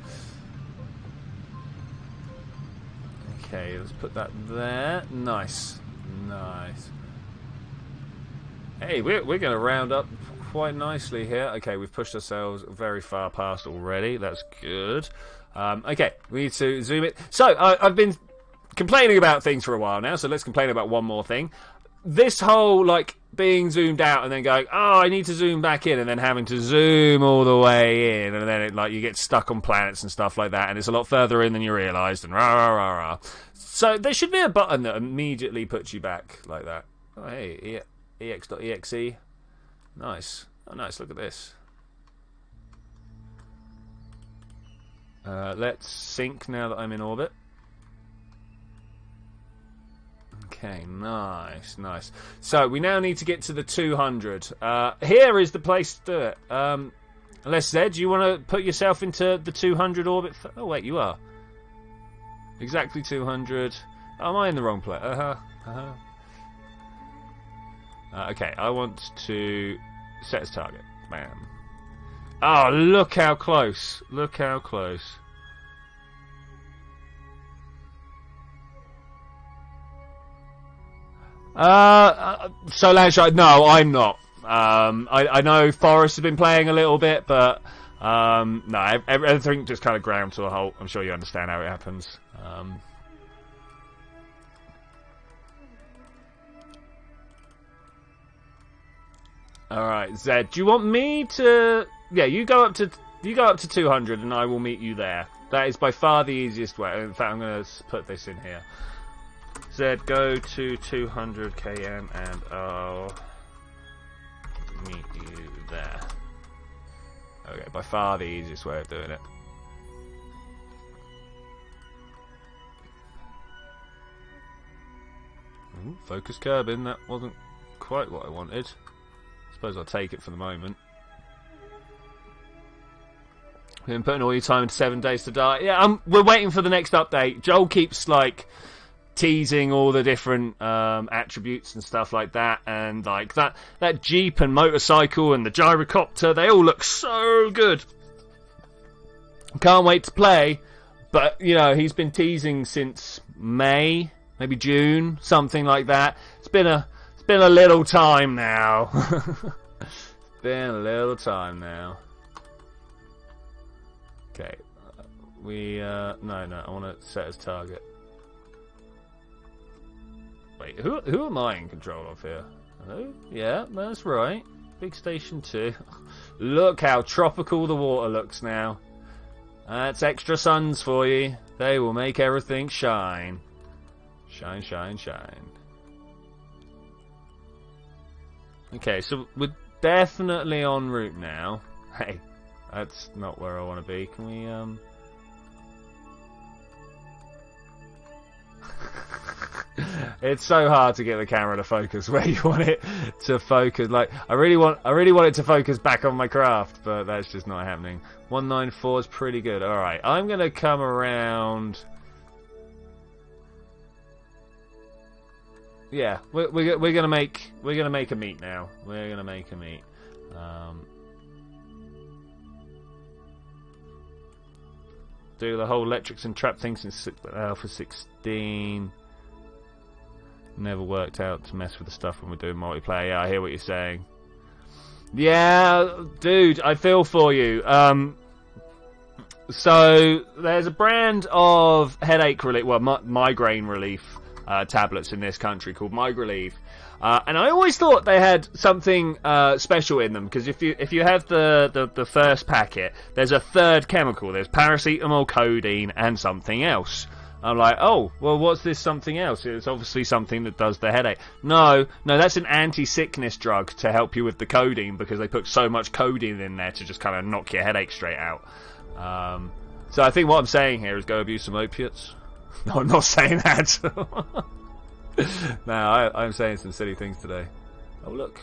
Okay, let's put that there. Nice. Nice. Hey, we're going to round up quite nicely here. Okay, we've pushed ourselves very far past already. That's good. Okay, we need to zoom it. So, I've been complaining about things for a while now, so let's complain about one more thing. This whole, like, being zoomed out and then going, oh, I need to zoom back in, and then having to zoom all the way in, and then it, like, you get stuck on planets and stuff like that, and it's a lot further in than you realised, and rah, rah, rah, rah. So, there should be a button that immediately puts you back like that. Oh, hey, ex.exe. Nice. Oh, nice, look at this. Let's sync now that I'm in orbit. Okay, nice, nice. So, we now need to get to the 200. Here is the place to do it. Unless, Zed, do you want to put yourself into the 200 orbit? Oh, wait, you are. Exactly 200. Oh, am I in the wrong place? Okay, I want to set as target. Bam. Oh, look how close. Look how close. So Landshide, no, I'm not. I know Forrest has been playing a little bit, but no, everything just kind of ground to a halt. I'm sure you understand how it happens. Alright, Zed, do you want me to... Yeah, you go up to 200 and I will meet you there. That is by far the easiest way. In fact, I'm going to put this in here. Zed, go to 200 km and I'll meet you there. Okay, by far the easiest way of doing it. Ooh, focus Kerbin, that wasn't quite what I wanted. Suppose I'll take it for the moment. You've been putting all your time into 7 days to die. Yeah, we're waiting for the next update. Joel keeps like teasing all the different attributes and stuff like that, and like that Jeep and motorcycle and the gyrocopter, they all look so good. Can't wait to play, but you know, he's been teasing since May, maybe June, something like that. It's been a little time now. It's been a little time now. Okay, no, I want to set as target. Wait, who am I in control of here? Hello? Yeah, that's right. Big Station 2. Look how tropical the water looks now. That's extra suns for you. They will make everything shine. Shine, shine, shine. Okay, so we're definitely en route now. Hey, that's not where I want to be. Can we, It's so hard to get the camera to focus where you want it to focus. Like, I really want it to focus back on my craft, but that's just not happening. 194 is pretty good. All right, I'm gonna come around. Yeah, we're gonna make a meet now. We're gonna make a meet. Do the whole electrics and trap thing since Alpha 16. Never worked out to mess with the stuff when we're doing multiplayer. Yeah, I hear what you're saying. Yeah, dude, I feel for you. So there's a brand of headache relief, well, migraine relief tablets in this country called Migrelieve. And I always thought they had something special in them, because if you have the first packet, there's a third chemical. There's paracetamol, codeine, and something else. I'm like, oh, well, what's this something else? It's obviously something that does the headache. No, that's an anti-sickness drug to help you with the codeine, because they put so much codeine in there to just kind of knock your headache straight out. So I think what I'm saying here is go abuse some opiates. No, I'm not saying that. No, I'm saying some silly things today. Oh look.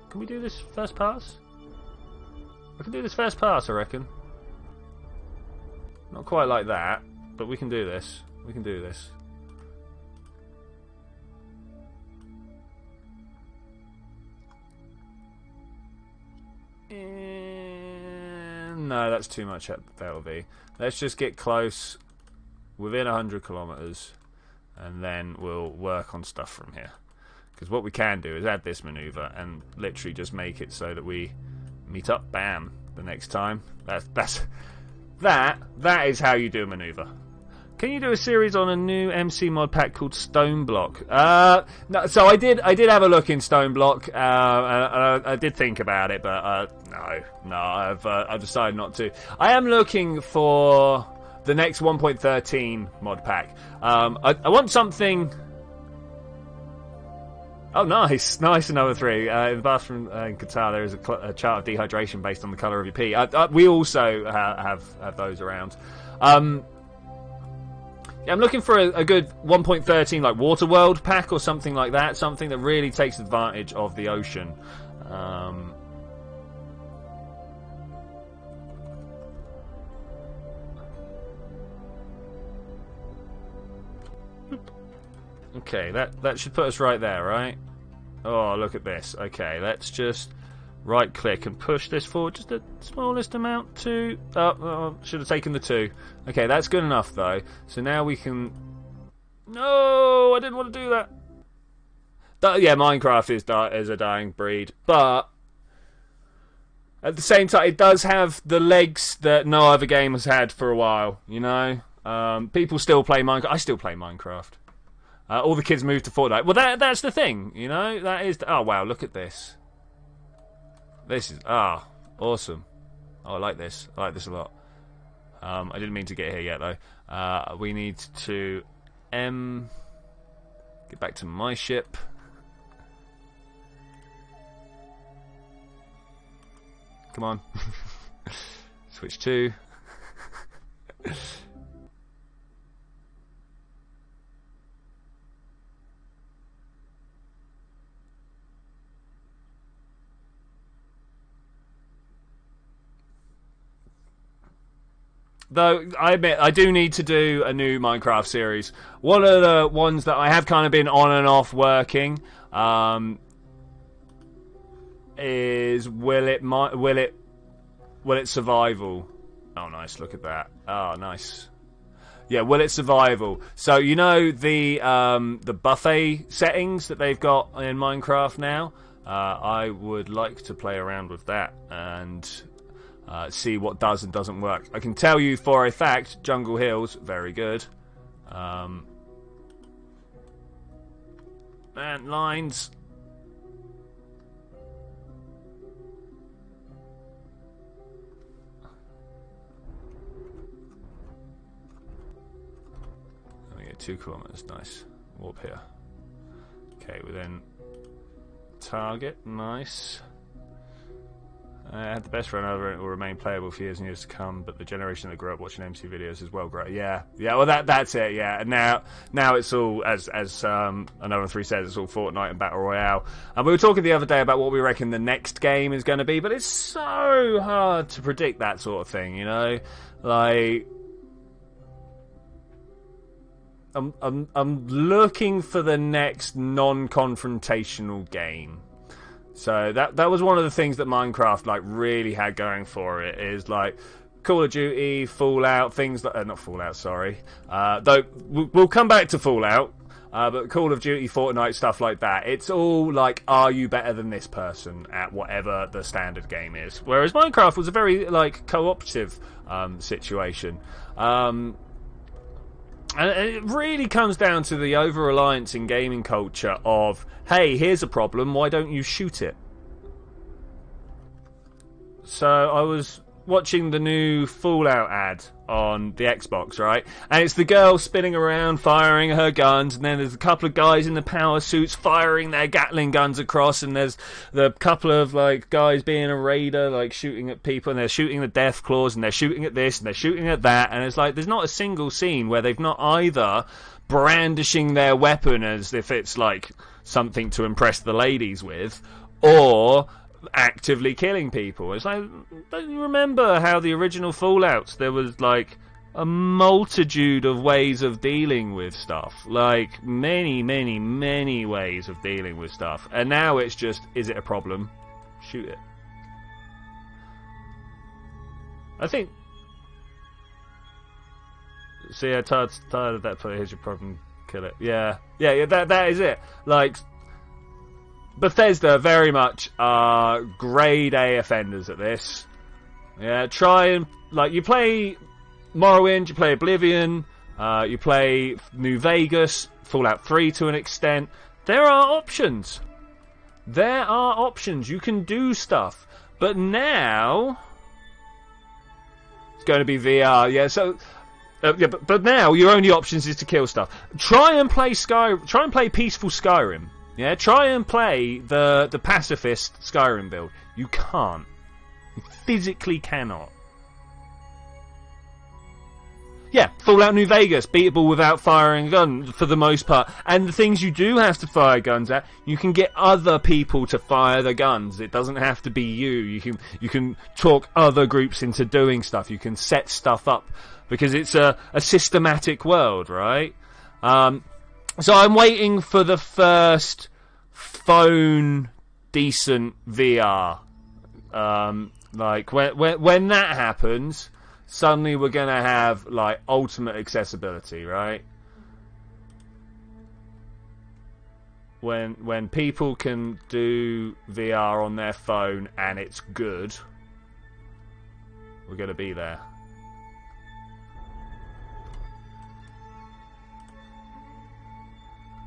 Can we do this first pass? I can do this first pass, I reckon. Not quite like that, but we can do this. We can do this. No, that's too much. That'll be. Let's just get close, within 100 kilometers, and then we'll work on stuff from here. Because what we can do is add this maneuver and literally just make it so that we meet up, bam, the next time. That is how you do a maneuver. Can you do a series on a new MC mod pack called Stone Block? No, so I did have a look in Stone Block. I did think about it, but no, I've decided not to. I am looking for the next 1.13 mod pack. I want something. Oh, nice, another 3. In the bathroom in Qatar, there is a chart of dehydration based on the colour of your pee. We also have those around. I'm looking for a good 1.13 like Waterworld pack or something like that. Something that really takes advantage of the ocean. Okay, that should put us right there, right? Oh, look at this. Okay, let's just right click and push this forward just the smallest amount to... Oh, should have taken the 2. Okay, that's good enough though. So now we can... No, I didn't want to do that. Yeah, Minecraft is a dying breed, but at the same time, it does have the legs that no other game has had for a while. You know, people still play Minecraft. I still play Minecraft. All the kids moved to Fortnite. Well, that's the thing. You know, that is. Oh wow, look at this. This is awesome. Oh, I like this. I like this a lot. I didn't mean to get here yet though. We need to get back to my ship. Come on. Switch to. Though, I admit, I do need to do a new Minecraft series. One of the ones that I have kind of been on and off working is Will It Survival? Oh, nice! Look at that. Oh, nice. Yeah, Will It Survival? So you know the buffet settings that they've got in Minecraft now. I would like to play around with that and see what does and doesn't work. I can tell you for a fact, Jungle Hills, very good. And lines. Let me get 2 kilometers, nice. Warp here. Okay, we then target, nice. Had the best run over, and it will remain playable for years and years to come. But the generation that grew up watching MC videos is well great. Yeah. Well, that's it. Yeah. And now it's all as another 3 says, it's all Fortnite and Battle Royale. And we were talking the other day about what we reckon the next game is going to be, but it's so hard to predict that sort of thing. You know, like I'm looking for the next non-confrontational game. So that was one of the things that Minecraft like really had going for it, is like Call of Duty, Fallout, things like not Fallout, sorry. Though we'll come back to Fallout, but Call of Duty, Fortnite, stuff like that. It's all like, are you better than this person at whatever the standard game is? Whereas Minecraft was a very like cooperative situation. And it really comes down to the over-reliance in gaming culture of, hey, here's a problem, why don't you shoot it? So I was watching the new Fallout ad on the Xbox, right? And it's the girl spinning around firing her guns, and then there's a couple of guys in the power suits firing their Gatling guns across, and there's the couple of like guys being a raider, like shooting at people, and they're shooting the death claws, and they're shooting at this, and they're shooting at that, and it's like there's not a single scene where they've not either brandishing their weapon as if it's like something to impress the ladies with, or actively killing people. It's like, don't you remember how the original Fallouts, there was like a multitude of ways of dealing with stuff, like many ways of dealing with stuff, and now it's just, is it a problem? Shoot it. I think, see, I'm tired of that, but here's your problem, kill it. Yeah, that is it. Like, Bethesda very much are grade A offenders at this. Yeah, try and, like, you play Morrowind, you play Oblivion, you play New Vegas, Fallout 3 to an extent. There are options. There are options. You can do stuff. But now it's going to be VR. Yeah, so but now your only options is to kill stuff. Try and play peaceful Skyrim. Yeah, try and play the pacifist Skyrim build. You can't. You physically cannot. Yeah, Fallout New Vegas, beatable without firing a gun for the most part. And the things you do have to fire guns at, you can get other people to fire the guns. It doesn't have to be you. You can talk other groups into doing stuff. You can set stuff up because it's a systematic world, right? So I'm waiting for the first phone decent VR. Like when that happens, suddenly we're gonna have like ultimate accessibility, right? When people can do VR on their phone and it's good, we're gonna be there.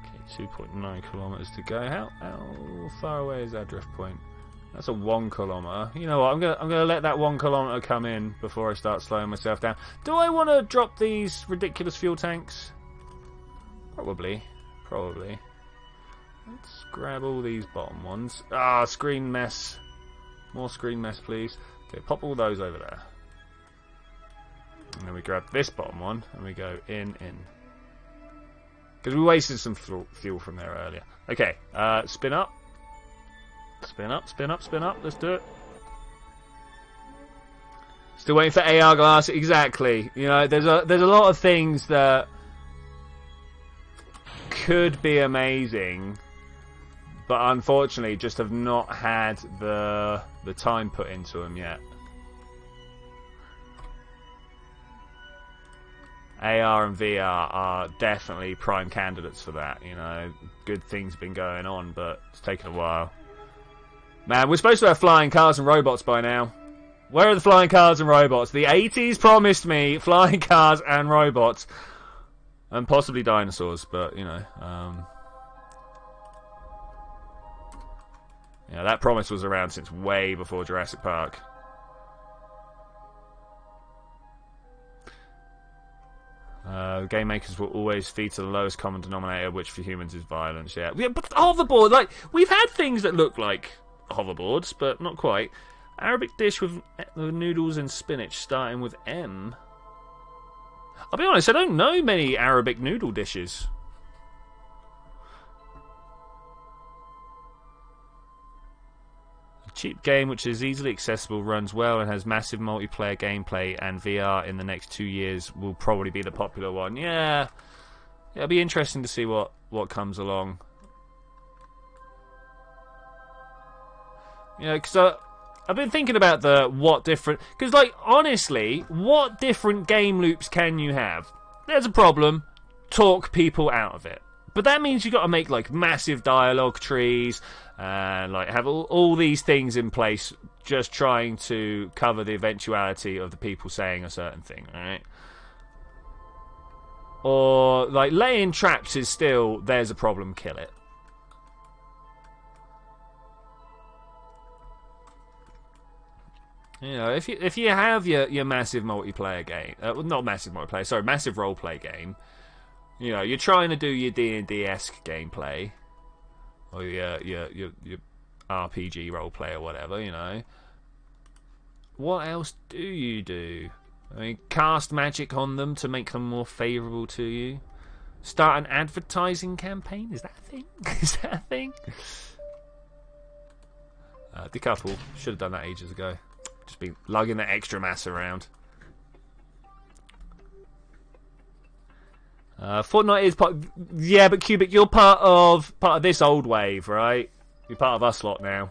Okay, 2.9 kilometers to go. How far away is that drift point? That's a 1 kilometer. You know what? I'm gonna let that 1 kilometer come in before I start slowing myself down. Do I want to drop these ridiculous fuel tanks? Probably. Let's grab all these bottom ones. Ah, screen mess. More screen mess, please. Okay, pop all those over there. And then we grab this bottom one and we go in. Because we wasted some fuel from there earlier. Okay, spin up. Spin up. Let's do it. Still waiting for AR glass. Exactly. You know, there's a lot of things that could be amazing, but unfortunately just have not had the time put into them yet. AR and VR are definitely prime candidates for that. You know, good things have been going on, but it's taken a while. Man, we're supposed to have flying cars and robots by now. Where are the flying cars and robots? The 80s promised me flying cars and robots. And possibly dinosaurs, but, you know. Yeah, that promise was around since way before Jurassic Park. Game makers will always feed to the lowest common denominator, which for humans is violence. Yeah, but hoverboard, like, we've had things that look like hoverboards, but not quite. Arabic dish with noodles and spinach starting with M. I'll be honest, I don't know many Arabic noodle dishes. A cheap game which is easily accessible, runs well, and has massive multiplayer gameplay and VR in the next 2 years will probably be the popular one. Yeah, it'll be interesting to see what comes along. Yeah, because I've been thinking about what different... Because, like, honestly, what different game loops can you have? There's a problem. Talk people out of it. But that means you've got to make, like, massive dialogue trees and, like, have all these things in place just trying to cover the eventuality of the people saying a certain thing, right? Or, like, laying traps is still, there's a problem, kill it. You know, if you have your massive multiplayer game, not massive multiplayer, sorry, massive roleplay game, you know, you're trying to do your D&D-esque gameplay, or your RPG roleplay or whatever, you know. What else do you do? I mean, cast magic on them to make them more favourable to you. Start an advertising campaign? Is that a thing? Is that a thing? Decouple. Should have done that ages ago. Just been lugging that extra mass around. Fortnite is part... Yeah, but Cubic, you're part of this old wave, right? You're part of us lot now.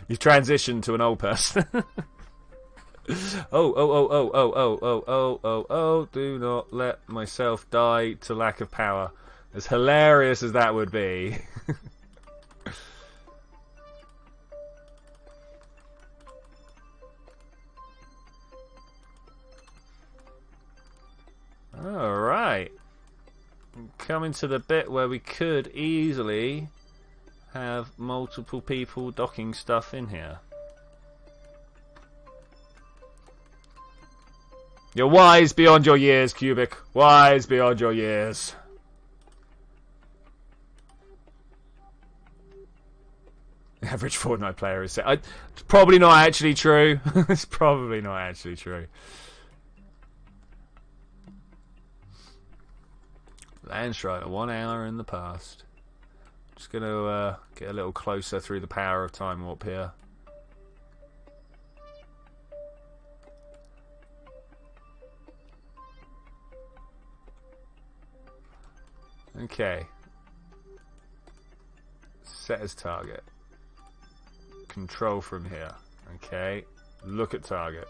You've transitioned to an old person. Oh, do not let myself die to lack of power. As hilarious as that would be. Alright. Coming to the bit where we could easily have multiple people docking stuff in here. You're wise beyond your years, Cubic. Wise beyond your years. The average Fortnite player is... It's probably not actually true. It's probably not actually true. Landstrider, 1 hour in the past. Just going to get a little closer through the power of Time Warp here. Okay. Set as target. Control from here. Okay. Look at target.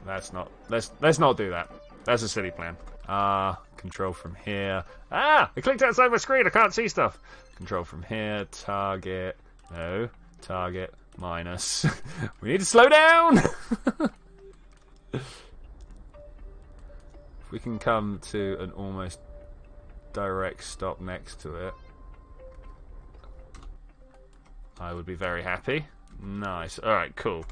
Let's not do that. That's a silly plan. Control from here. I clicked outside my screen. I can't see stuff. Control from here. Target. No. Target. Minus. We need to slow down. If we can come to an almost direct stop next to it, I would be very happy. Nice. All right. Cool.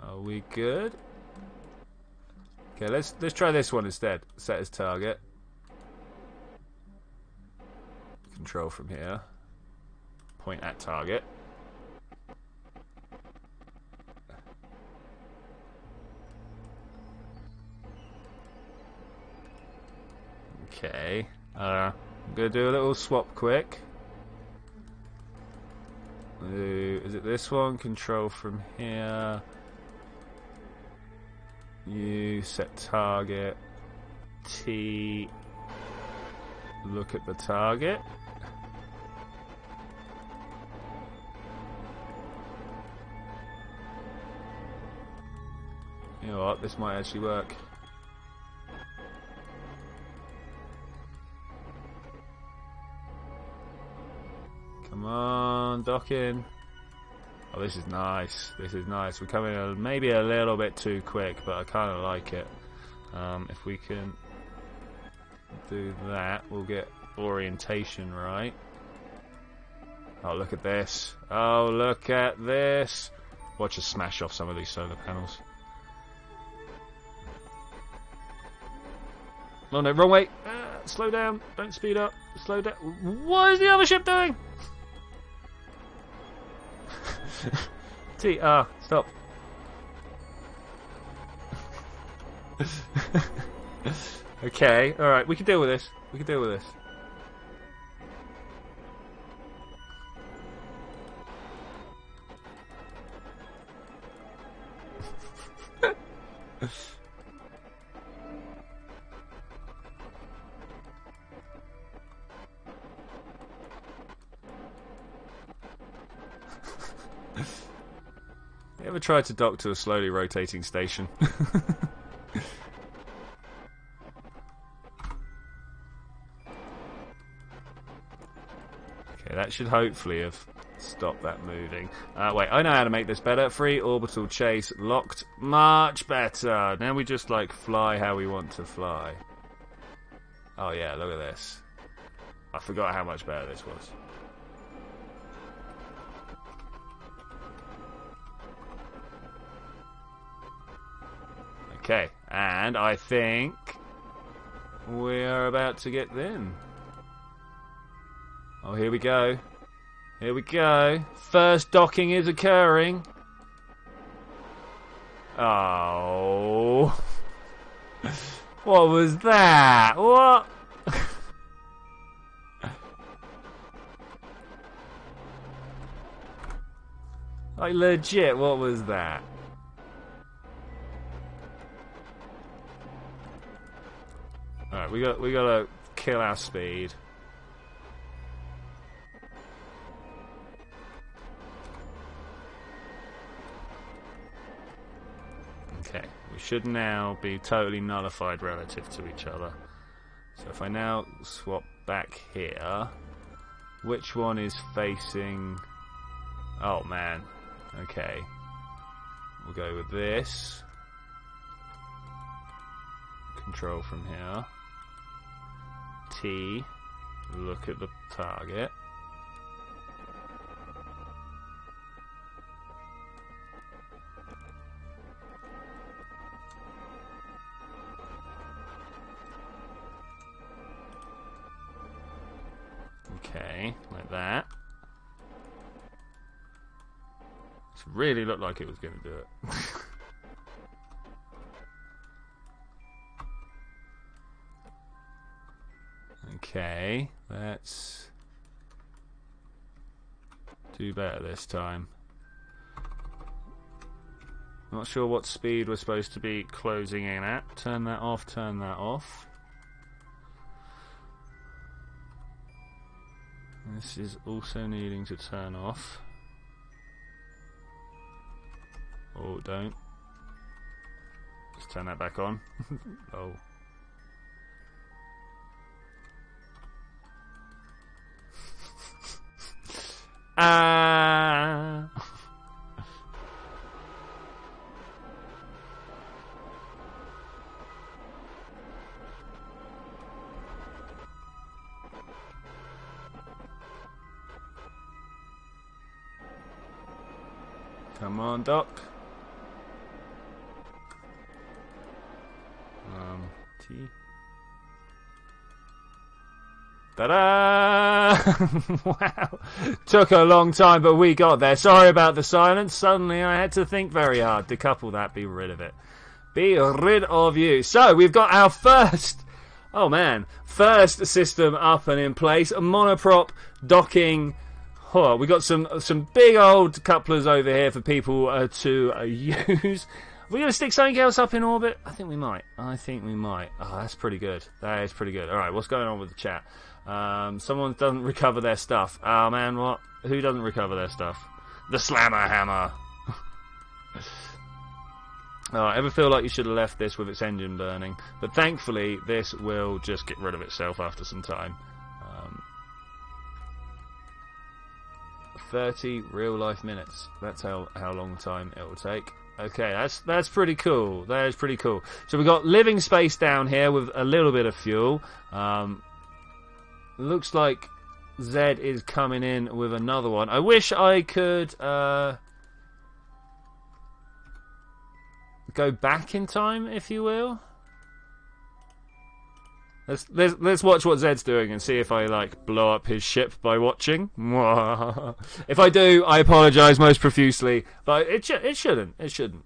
Are we good? Okay, let's try this one instead. Set as target. Control from here. Point at target. Okay. I'm gonna do a little swap quick. Is it this one? Control from here. You set target. T. Look at the target. You know what? This might actually work. Come on, dock in. Oh, this is nice. This is nice. We're coming maybe a little bit too quick, but I kind of like it. If we can do that, we'll get orientation right. Oh, look at this. Oh, look at this. Watch us smash off some of these solar panels. Oh no, wrong way. Slow down. Don't speed up. Slow down. What is the other ship doing? Stop. Okay, alright, we can deal with this. We can deal with this. You ever tried to dock to a slowly rotating station? Okay, that should hopefully have stopped that moving. Wait, I know how to make this better. Free orbital chase locked. Much better. Now we just, like, fly how we want to fly. Oh, yeah, look at this. I forgot how much better this was. Okay, and I think we are about to get in. Oh, here we go. Here we go. First docking is occurring. Oh. What was that? What? Like, legit, what was that? Alright, we gotta kill our speed. Okay, we should now be totally nullified relative to each other. So if I now swap back here, which one is facing... Oh man, okay. We'll go with this. Control from here. T, look at the target. Okay, like that. This really looked like it was going to do it. Okay, let's do better this time. Not sure what speed we're supposed to be closing in at. Turn that off, turn that off. This is also needing to turn off. Oh, don't. Let's turn that back on. Oh. Come on, Doc. T. Ta-da! Wow. Took a long time, but we got there. Sorry about the silence. Suddenly I had to think very hard. Decouple that, be rid of it. Be rid of you. So, we've got our first... Oh, man. First system up and in place. A monoprop docking... Oh, we got some big old couplers over here for people to use. Are we going to stick something else up in orbit? I think we might. I think we might. Oh, that's pretty good. That is pretty good. All right, what's going on with the chat? Someone doesn't recover their stuff. Oh, man, what? Who doesn't recover their stuff? The Slammer Hammer. Oh, I ever feel like you should have left this with its engine burning. But thankfully, this will just get rid of itself after some time. 30 real-life minutes. That's how long time it will take. Okay, that's pretty cool. That is pretty cool. So we've got living space down here with a little bit of fuel. Looks like Zed is coming in with another one. I wish I could go back in time, if you will. Let's watch what Zed's doing and see if I like blow up his ship by watching. If I do, I apologise most profusely, but it shouldn't. It shouldn't.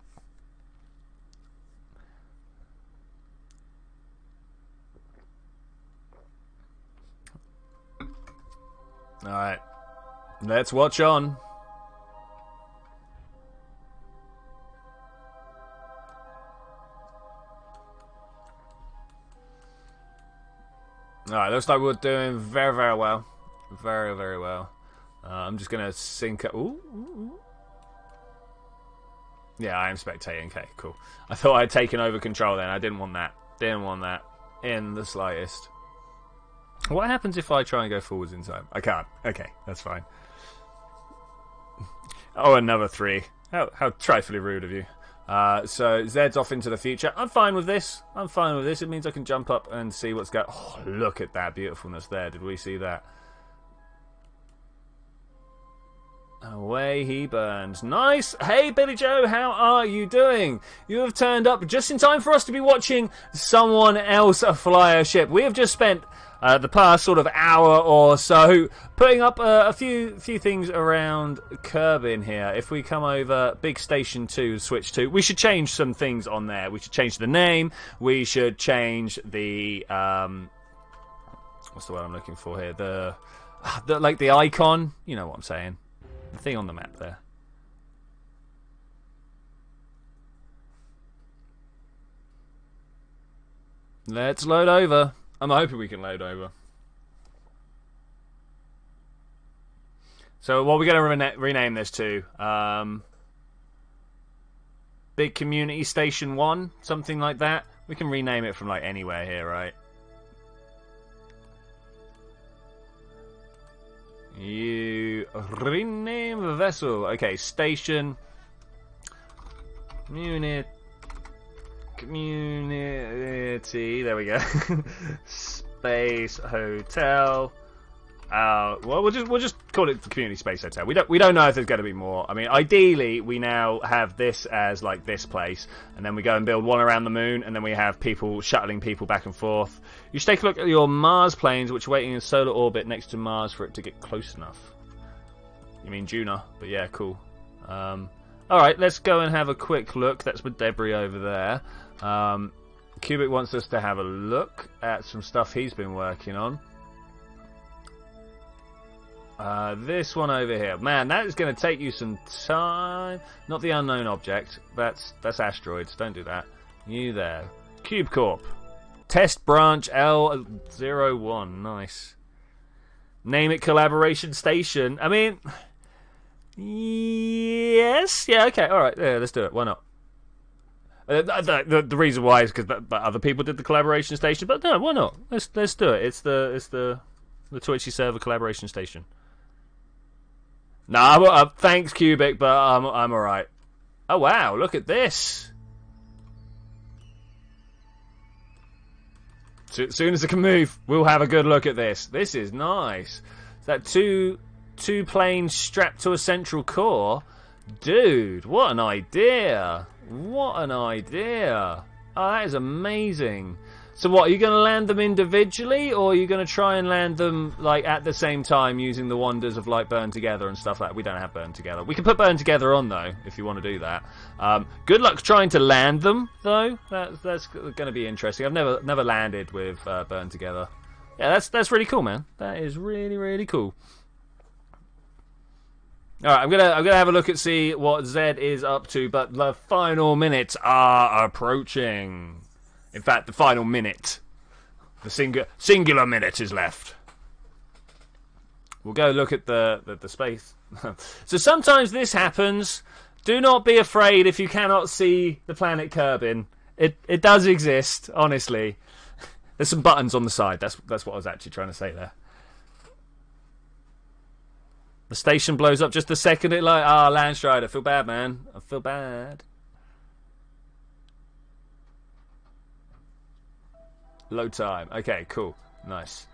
All right, let's watch on. Alright, looks like we're doing very, very well. Very, very well. I'm just going to sync up. Ooh. Yeah, I am spectating. Okay, cool. I thought I had taken over control then. I didn't want that. Didn't want that in the slightest. What happens if I try and go forwards in time? I can't. Okay, that's fine. Oh, another 3. How trifling rude of you. So Zed's off into the future. I'm fine with this. I'm fine with this. It means I can jump up and see what's going. Oh, look at that beautifulness there. Did we see that? Away he burns. Nice. Hey, Billy Joe, how are you doing? You have turned up just in time for us to be watching someone else fly a ship. We have just spent the past sort of hour or so putting up a few things around Kerbin here. If we come over, big station 2, switch 2, we should change some things on there. We should change the name. We should change the what's the word I'm looking for here? The like the icon. You know what I'm saying? The thing on the map there. Let's load over. I'm hoping we can load over. So what are we going to rename this to? Big Community Station 1? Something like that? We can rename it from like anywhere here, right? You rename the vessel. Okay, station. Community. There we go. Space hotel. Well, we'll just call it the Community Space Hotel. We don't know if there's going to be more. I mean, ideally, we now have this as like this place, and then we go and build one around the moon, and then we have people shuttling people back and forth. You should take a look at your Mars planes, which are waiting in solar orbit next to Mars for it to get close enough. You mean Juno? But yeah, cool. All right, let's go and have a quick look. That's with debris over there. Cubic wants us to have a look at some stuff he's been working on. This one over here. Man, that is going to take you some time. Not the unknown object. That's asteroids. Don't do that. You there. Cube Corp. Test branch L01. Nice. Name it Collaboration Station. I mean... Yes. Yeah, okay. Alright. Yeah, let's do it. Why not? The reason why is because other people did the Collaboration Station. But no, why not? Let's do it. It's the Twitchi server Collaboration Station. Nah, thanks, Cubic, but I'm alright. Oh, wow, look at this. As soon as I can move, we'll have a good look at this. This is nice. Is that two planes strapped to a central core? Dude, what an idea. What an idea. Oh, that is amazing. So what, are you going to land them individually, or are you going to try and land them like at the same time using the wonders of like Burn Together and stuff like that? We don't have Burn Together. We can put Burn Together on though, if you want to do that. Good luck trying to land them though. That's going to be interesting. I've never landed with Burn Together. Yeah, that's really cool, man. That is really, really cool. Alright, I'm gonna have a look at see what Zed is up to, but the final minutes are approaching. In fact, the final minute. The singular minute is left. We'll go look at the space. So sometimes this happens. Do not be afraid if you cannot see the planet Kerbin. It does exist, honestly. There's some buttons on the side. That's what I was actually trying to say there. The station blows up just the second it like... Ah, Landstrider. I feel bad, man. I feel bad. Low time. Okay, cool. Nice.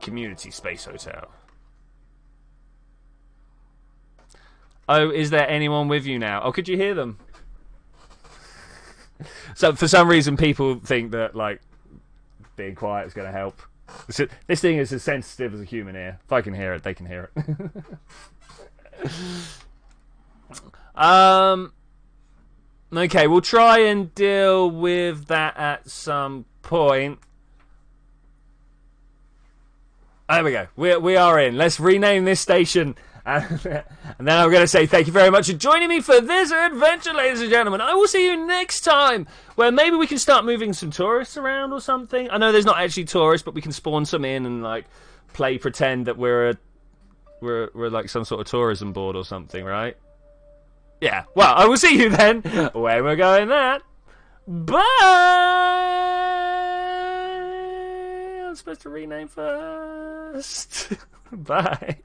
Community Space Hotel. Oh, is there anyone with you now? Oh, could you hear them? So for some reason people think that like being quiet is going to help. This thing is as sensitive as a human ear. If I can hear it, they can hear it. Okay, we'll try and deal with that at some point. There we go. We are in. Let's rename this station. And then I'm going to say thank you very much for joining me for this adventure, ladies and gentlemen. I will see you next time, where maybe we can start moving some tourists around or something. I know there's not actually tourists, but we can spawn some in and like pretend that we're like some sort of tourism board or something, right? Yeah. Well, I will see you then when we're going that. Bye. I'm supposed to rename first. Bye.